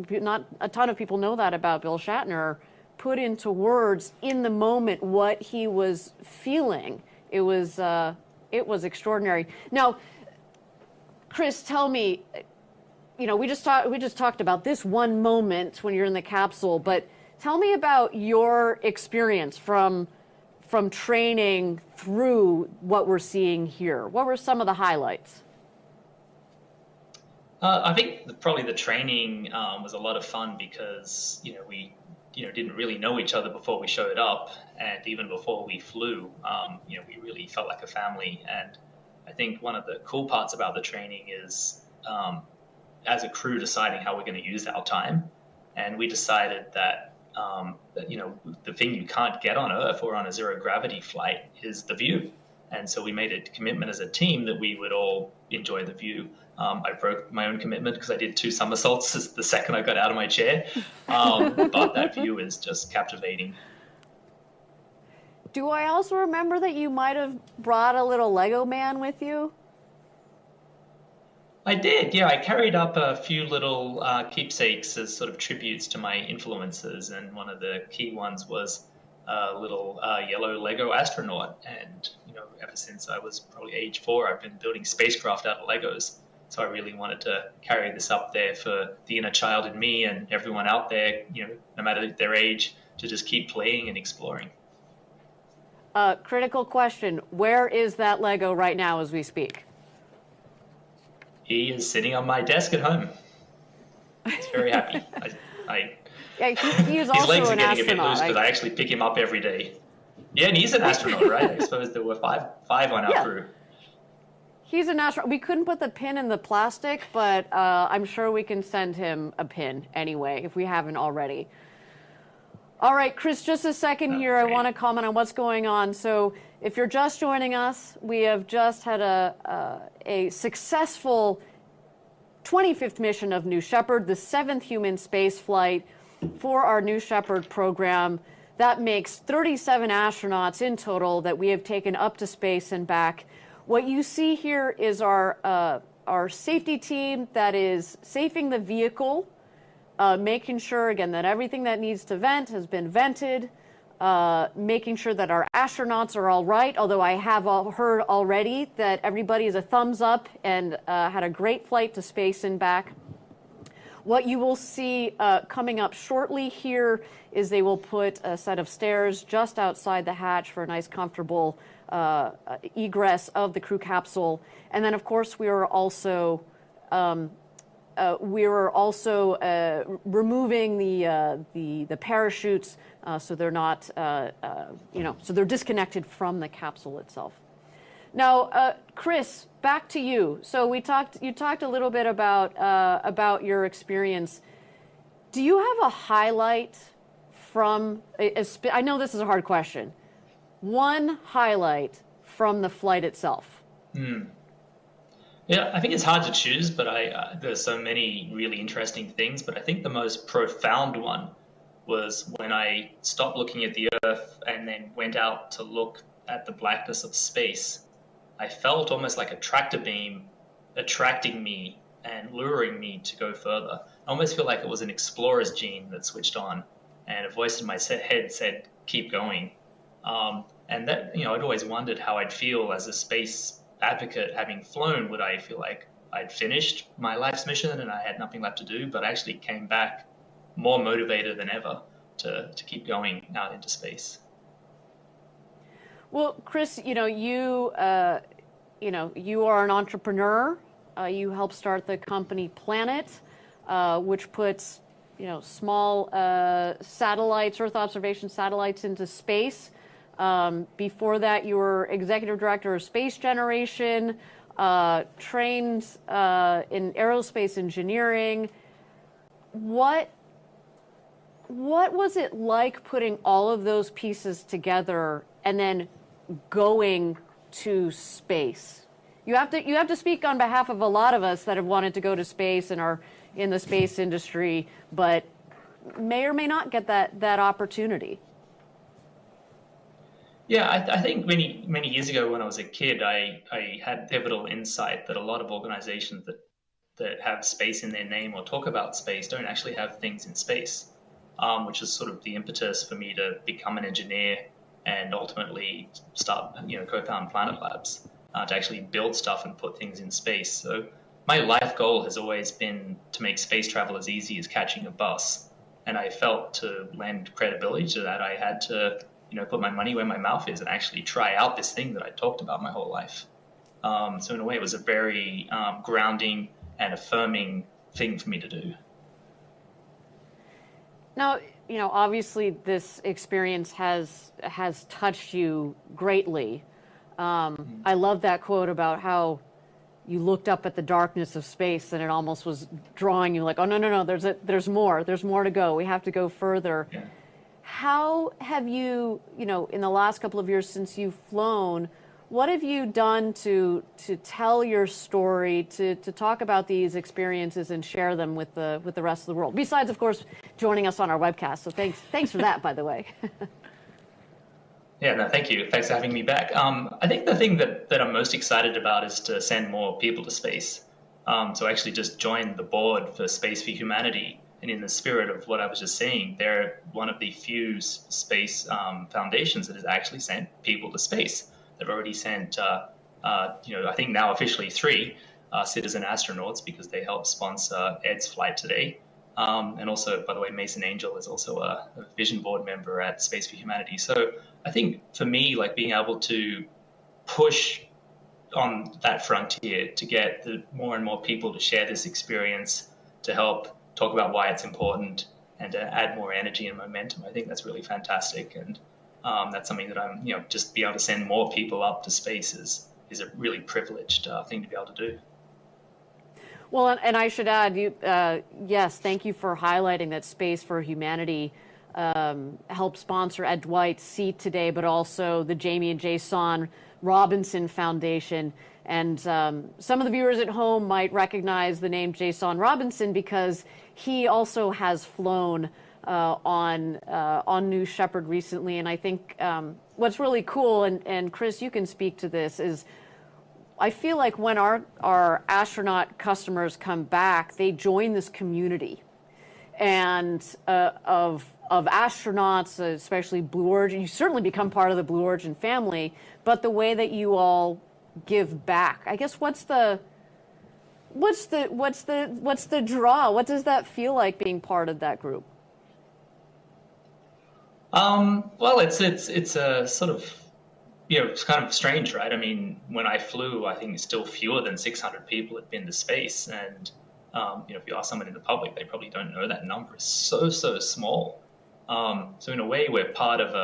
Not a ton of people know that about Bill Shatner. Put into words in the moment what he was feeling. It was extraordinary. Now, Chris, tell me, we just talked about this one moment when you're in the capsule, but tell me about your experience from training through what we're seeing here. What were some of the highlights? I think probably the training was a lot of fun because we didn't really know each other before we showed up, and even before we flew, we really felt like a family. And I think one of the cool parts about the training is, as a crew, deciding how we're going to use our time. And we decided that the thing you can't get on Earth or on a zero gravity flight is the view. And so we made a commitment as a team that we would all enjoy the view. I broke my own commitment because I did 2 somersaults the second I got out of my chair. But that view is just captivating. Do I also remember that you might have brought a little Lego man with you? I did, yeah. I carried up a few little keepsakes as sort of tributes to my influences, and one of the key ones was a little yellow Lego astronaut. And ever since I was probably age 4, I've been building spacecraft out of Legos. So I really wanted to carry this up there for the inner child in me and everyone out there, no matter their age, to just keep playing and exploring. Critical question: where is that Lego right now as we speak? He is sitting on my desk at home. He's very happy. Yeah, he is also his legs are an getting a bit astronaut. loose because I actually pick him up every day. Yeah, and he's an astronaut, right? I suppose there were five on our crew. He's an astronaut. We couldn't put the pin in the plastic, but I'm sure we can send him a pin anyway, if we haven't already. All right, Chris, just a second here. I want to comment on what's going on. So if you're just joining us, we have just had a successful 25th mission of New Shepard, the 7th human space flight for our New Shepard program. That makes 37 astronauts in total that we have taken up to space and back. What you see here is our safety team that is safing the vehicle, making sure, again, that everything that needs to vent has been vented, making sure that our astronauts are all right, although I have heard already that everybody is a thumbs up and had a great flight to space and back. What you will see coming up shortly here is they will put a set of stairs just outside the hatch for a nice, comfortable egress of the crew capsule. And then, of course, we are also removing the parachutes so they're not, so they're disconnected from the capsule itself. Now, Chris, back to you. So you talked a little bit about your experience. Do you have a highlight from? I know this is a hard question. One highlight from the flight itself. Yeah, I think it's hard to choose, but there's so many really interesting things. But I think the most profound one was when I stopped looking at the Earth and then went out to look at the blackness of space. I felt almost like a tractor beam attracting me and luring me to go further. I almost feel like it was an explorer's gene that switched on, and a voice in my head said, "Keep going." And that, I'd always wondered how I'd feel as a space advocate having flown. Would I feel like I'd finished my life's mission and I had nothing left to do? But I actually came back more motivated than ever to keep going out into space. Well, Chris, you are an entrepreneur. You helped start the company Planet, which puts, small satellites, Earth observation satellites into space. Before that, you were executive director of Space Generation, trained in aerospace engineering. What was it like putting all of those pieces together and then going to space? You have to speak on behalf of a lot of us that have wanted to go to space and are in the space industry, but may or may not get that opportunity. Yeah, I think many years ago when I was a kid, I had pivotal insight that a lot of organizations that have space in their name or talk about space don't actually have things in space, which is sort of the impetus for me to become an engineer and ultimately start, co-found Planet Labs to actually build stuff and put things in space. So my life goal has always been to make space travel as easy as catching a bus. And I felt to lend credibility to that, I had to, put my money where my mouth is and actually try out this thing that I talked about my whole life. So in a way, it was a very grounding and affirming thing for me to do. Now, obviously this experience has touched you greatly. I love that quote about how you looked up at the darkness of space and it almost was drawing you like, oh, no, there's more to go. We have to go further. Yeah. How have you, in the last couple of years since you've flown, what have you done to tell your story, to talk about these experiences and share them with the rest of the world? Besides, of course, joining us on our webcast. So thanks for that, by the way. Yeah, no, thank you. Thanks for having me back. I think the thing that I'm most excited about is to send more people to space. So I actually just joined the board for Space for Humanity. And in the spirit of what I was just saying, they're one of the few space foundations that has actually sent people to space. They've already sent, I think now officially 3 citizen astronauts because they helped sponsor Ed's flight today. And also, by the way, Mason Angel is also a vision board member at Space for Humanity. So I think for me, like being able to push on that frontier to get more and more people to share this experience, to help talk about why it's important and to add more energy and momentum, I think that's really fantastic. And that's something that I'm, just be able to send more people up to space is a really privileged thing to be able to do. Well, and I should add, yes, thank you for highlighting that Space for Humanity helped sponsor Ed Dwight's seat today, but also the Jamie and Jason Robinson Foundation. And some of the viewers at home might recognize the name Jason Robinson because he also has flown on New Shepard recently. And I think what's really cool, and Chris, you can speak to this, is I feel like when our astronaut customers come back, they join this community and of astronauts, especially Blue Origin. You certainly become part of the Blue Origin family, but the way that you all give back, I guess, what's the what's the draw? What does that feel like being part of that group? Well, it's a sort of, it's kind of strange, right? I mean, when I flew, I think still fewer than 600 people had been to space, and if you ask someone in the public, they probably don't know that number. It's so small. So in a way, we're part of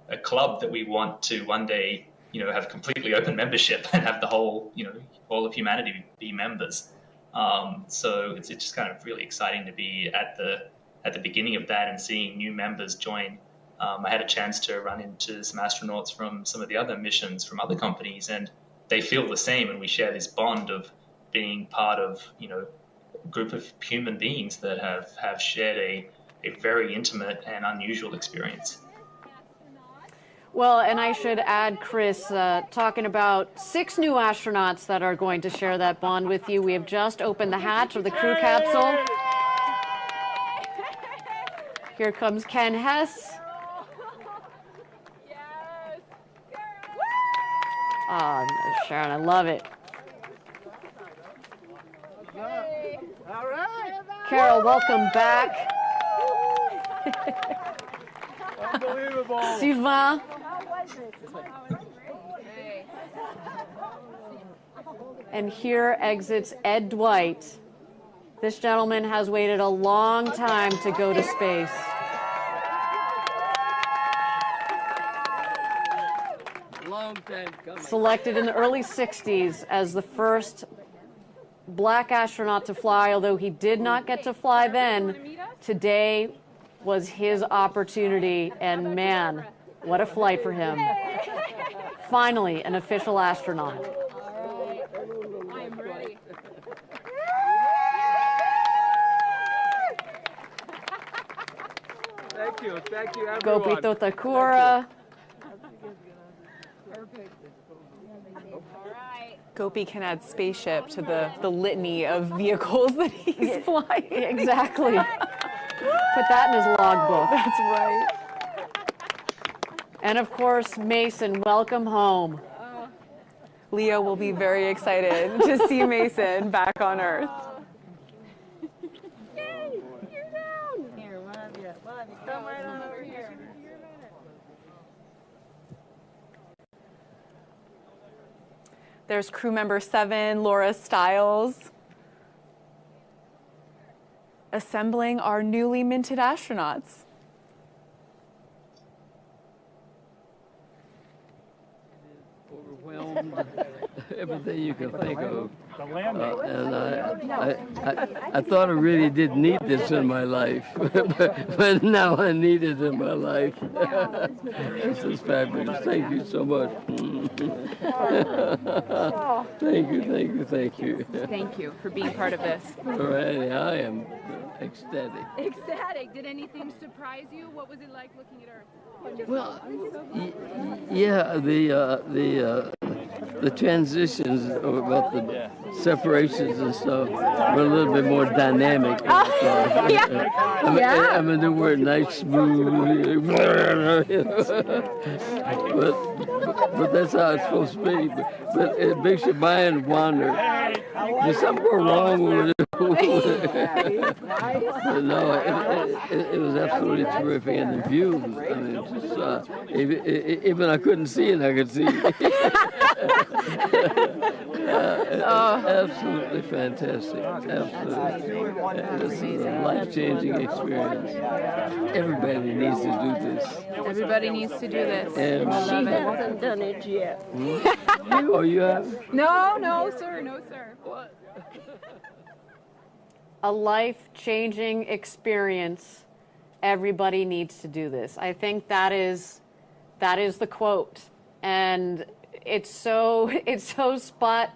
a club that we want to one day, have completely open membership and have the whole, all of humanity be members. So it's just kind of really exciting to be at the beginning of that and seeing new members join. I had a chance to run into some astronauts from some of the other missions from other companies, and they feel the same, and we share this bond of being part of, a group of human beings that have shared a very intimate and unusual experience. Well, and I should add, Chris, talking about 6 new astronauts that are going to share that bond with you. We have just opened the hatch of the crew capsule. Here comes Ken Hess. Oh, Sharon, I love it. All right. Carol, welcome back. Unbelievable. Sylvain. And here exits Ed Dwight. This gentleman has waited a long time to go to space. Long time coming. Selected in the early 60s as the first black astronaut to fly, although he did not get to fly then, today was his opportunity, and man, what a flight for him. Finally, an official astronaut. I'm ready. Thank you, everyone. Gopito Takura. Gopi can add spaceship to the litany of vehicles that he's flying. Exactly. Put that in his logbook. That's right. And of course, Mason, welcome home. Leo will be very excited to see Mason back on Earth. Yay! You're down. Here, one of you. Come right on over here. There's crew member 7, Laura Stiles, assembling our newly minted astronauts. Overwhelmed, everything you can think of. And I thought I really didn't need this in my life, but now I need it in my life. This is fabulous. Thank you so much. Thank you. Thank you for being part of this. All right, I am ecstatic. Ecstatic. Did anything surprise you? What was it like looking at Earth? Well, yeah, the transitions about the separations and stuff were a little bit more dynamic. I mean, they weren't nice, smooth, but that's how it's supposed to be. But it makes your mind wander. There's something wrong with it. But no, it was absolutely terrific, and the views. I mean, just even I couldn't see it, I could see it. Absolutely fantastic. Absolutely. This is a life-changing experience. Everybody needs to do this. Everybody needs to do this. And I love it. Hasn't done it yet. Oh, you have? No, sir. No, sir. What? A life-changing experience. Everybody needs to do this. I think that is the quote, and it's so spot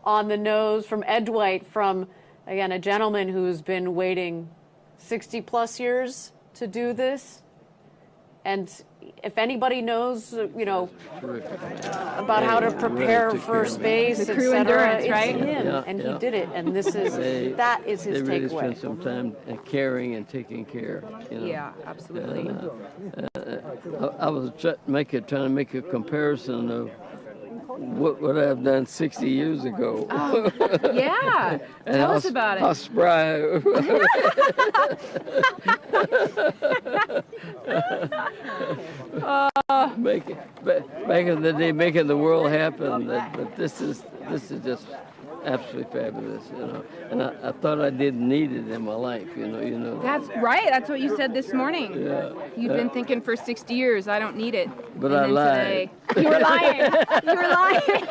on the nose from Ed Dwight, from again a gentleman who's been waiting 60 plus years to do this. And if anybody knows, about how to prepare for space, The crew endurance, it's right? him, and he did it. And that is his They really takeaway. spent some time caring and taking care. Yeah, absolutely. I was trying to make a comparison of what I've done 60 years ago. Yeah. And Tell us about it. How spry. Back in the day, making the world happen. But this is just absolutely fabulous, you know. And I thought I didn't need it in my life, you know. That's right. That's what you said this morning. Yeah. You've been thinking for 60 years, I don't need it. But and I then lied. Today, you were lying. You were lying.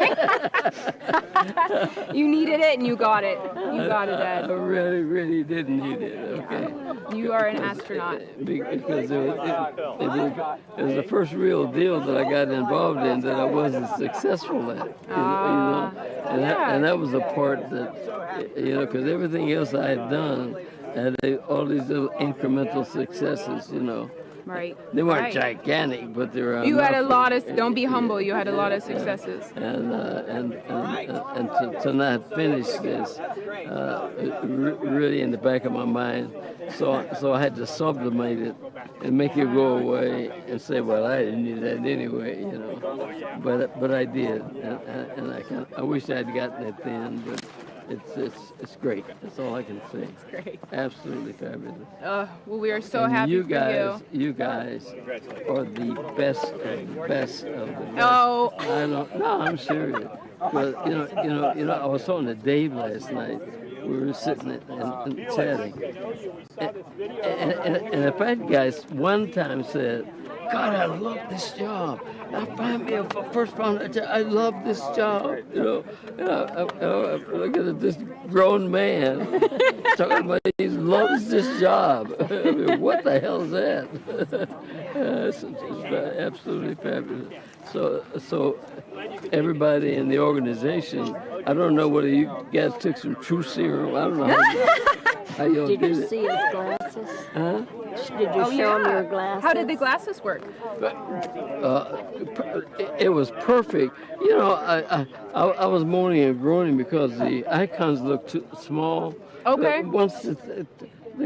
You needed it and you got it. You got it, I Dad. really, really didn't need it, okay. You are an astronaut. Because it was the first real deal that I got involved in that I wasn't successful at, you know. And that was the part that, you know, because everything else I had done had all these little incremental successes, you know. Right. They weren't right. gigantic, but they were. You had a lot of. Don't be humble. You had a lot of successes. And to not finish this, really in the back of my mind, so I had to sublimate it and make it go away and say, well, I didn't need that anyway, you know. But I did, and I wish I'd gotten it then, but. It's great. That's all I can say. It's great. Absolutely fabulous. Well, we are so and happy you for guys, you. You guys are the best of the best of the best. Oh. No, I'm serious. But I was talking to Dave last night. We were sitting and chatting, and a fat guy one time said, God, I love this job. I find me a first found I love this job. You know, I look at this grown man talking about he loves this job. I mean, what the hell is that? It's absolutely fabulous. So everybody in the organization, I don't know whether you guys took some true serum. I don't know how you Did did you it. see his glasses? Huh? Did you show him your glasses? How did the glasses work? It was perfect. You know, I was moaning and groaning because the icons looked too small. Okay. Once the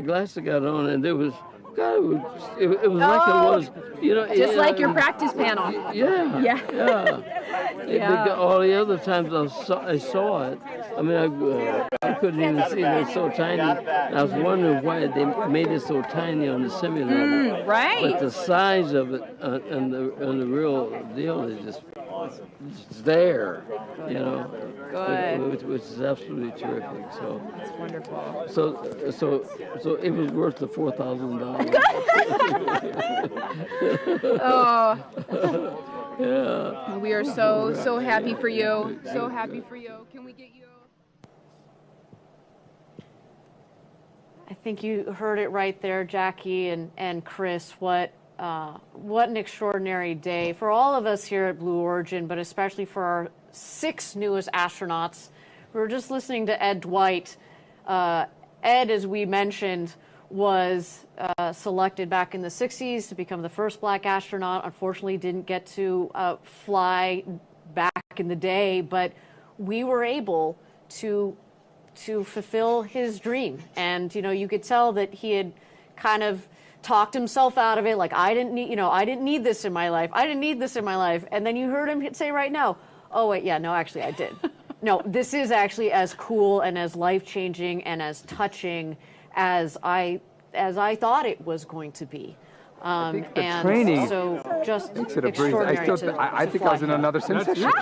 glasses got on, and there was, God, it was like it was, you know. Just like your practice panel. Yeah. Yeah. Yeah. All the other times I saw it, I mean, I couldn't even see it. It was so tiny. I was wondering why they made it so tiny on the semi-level. Right. But the size of it and the real deal is just there, you know. Good. Which is absolutely terrific. So. That's wonderful. So it was worth the $4,000. Oh. Yeah. We are so happy for you. So happy for you. Can we get you? I think you heard it right there, Jackie and Chris. What an extraordinary day for all of us here at Blue Origin, but especially for our 6 newest astronauts. We were just listening to Ed Dwight. Ed, as we mentioned, was selected back in the 60s to become the first black astronaut. Unfortunately, didn't get to fly back in the day, but we were able to fulfill his dream. And, you know, you could tell that he had kind of talked himself out of it. Like, I didn't need this in my life. I didn't need this in my life. And then you heard him say right now, oh, wait, yeah, no, actually, I did. No, this is actually as cool and as life-changing and as touching as I thought it was going going to be. I think the and training so just makes it a breeze. extraordinary I think I was in another sensation.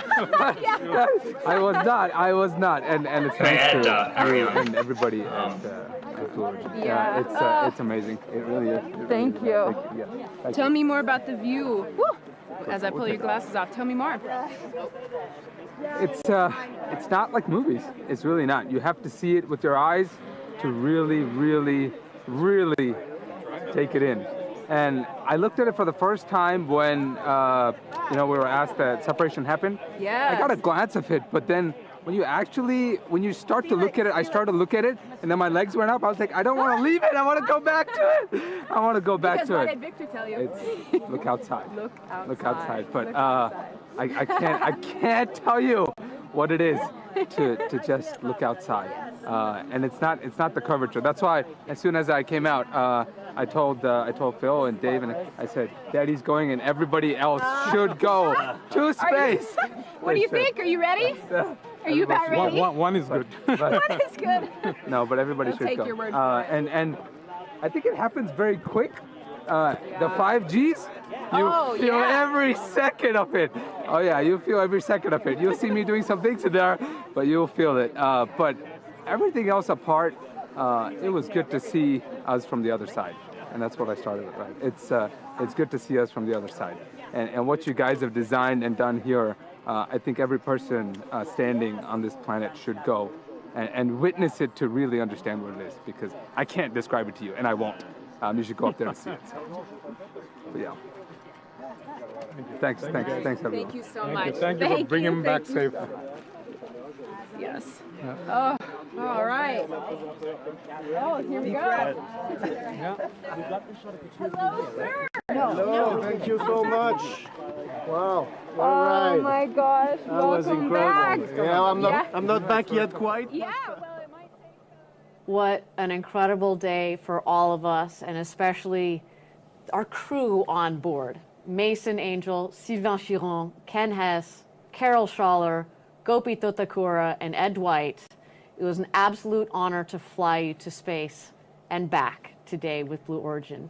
I was not, and it's thanks to you and everybody at Blue Origin. It's amazing. It really is. Thank you. Thank Tell you. me more about the view. Woo! As I pull your glasses off, tell me more. It's not like movies. It's really not. You have to see it with your eyes to really, really, really take it in. And I looked at it for the first time when we were asked that separation happened. Yeah. I got a glance of it, but then when you start to look at it, I started to look at it, and then my legs went up. I was like, I don't want to leave it. I want to go back to it. I want to go back Because to what it. did Victor tell you? Look outside. Look outside. Look outside. But Look outside. I can't tell you what it is to just look outside. And it's not the curvature. That's why as soon as I came out, I told Phil and Dave, and I said, Daddy's going and everybody else should go to space. What do you think? Are you ready? Are you about ready? One is good. One is good. No, but everybody should take go. your word for it. And I think it happens very quick. The 5Gs, you feel every second of it. Oh yeah, you feel every second of it. You'll see me doing some things in there, but you'll feel it. But everything else apart, it was good to see us from the other side. And that's what I started with, right? It's good to see us from the other side. And what you guys have designed and done here, I think every person standing on this planet should go and witness it to really understand what it is, because I can't describe it to you, and I won't. You should go up there and see it. So. But yeah. Thanks everyone. Thank you so much. Thank you for bringing him back safe. Yes. Oh, all right. Oh, here we go. Hello, sir. Hello, thank you so much. Wow. All Oh right. my gosh. That was Welcome incredible. back. Yeah, I'm not back yet quite. Yeah, well, it might take. What an incredible day for all of us, and especially our crew on board. Mason Angel, Sylvain Chiron, Ken Hess, Carol Schaller, Gopi Totakura, and Ed Dwight. It was an absolute honor to fly you to space and back today with Blue Origin.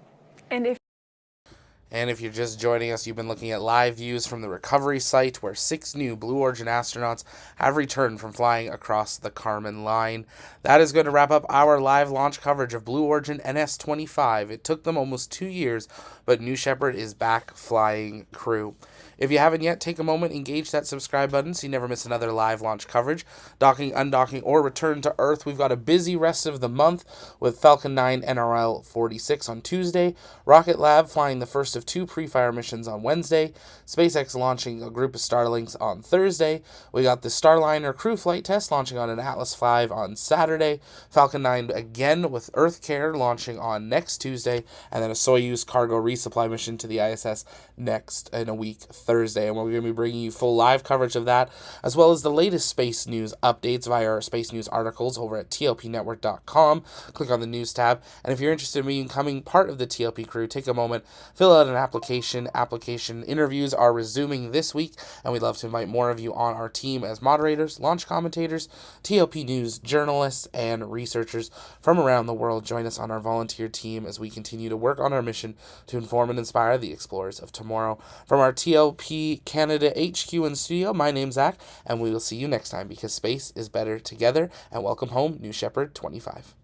And if you're just joining us, you've been looking at live views from the recovery site where 6 new Blue Origin astronauts have returned from flying across the Kármán line. That is going to wrap up our live launch coverage of Blue Origin NS-25. It took them almost 2 years, but New Shepard is back flying crew. If you haven't yet, take a moment, engage that subscribe button so you never miss another live launch coverage. Docking, undocking, or return to Earth. We've got a busy rest of the month with Falcon 9 NRL 46 on Tuesday, Rocket Lab flying the first of 2 pre-fire missions on Wednesday, SpaceX launching a group of Starlinks on Thursday. We got the Starliner crew flight test launching on an Atlas V on Saturday, Falcon 9 again with Earth Care launching on next Tuesday, and then a Soyuz cargo resupply mission to the ISS next in a week, Thursday, and we're going to be bringing you full live coverage of that, as well as the latest space news updates via our space news articles over at tlpnetwork.com. Click on the news tab, and if you're interested in becoming part of the TLP crew, take a moment, fill out an application. Application interviews are resuming this week, and we'd love to invite more of you on our team as moderators, launch commentators, TLP news journalists, and researchers from around the world. Join us on our volunteer team as we continue to work on our mission to inform and inspire the explorers of tomorrow. From our TLP Canada HQ and studio, my name's Zach, and we will see you next time, because space is better together. And welcome home, New Shepard 25.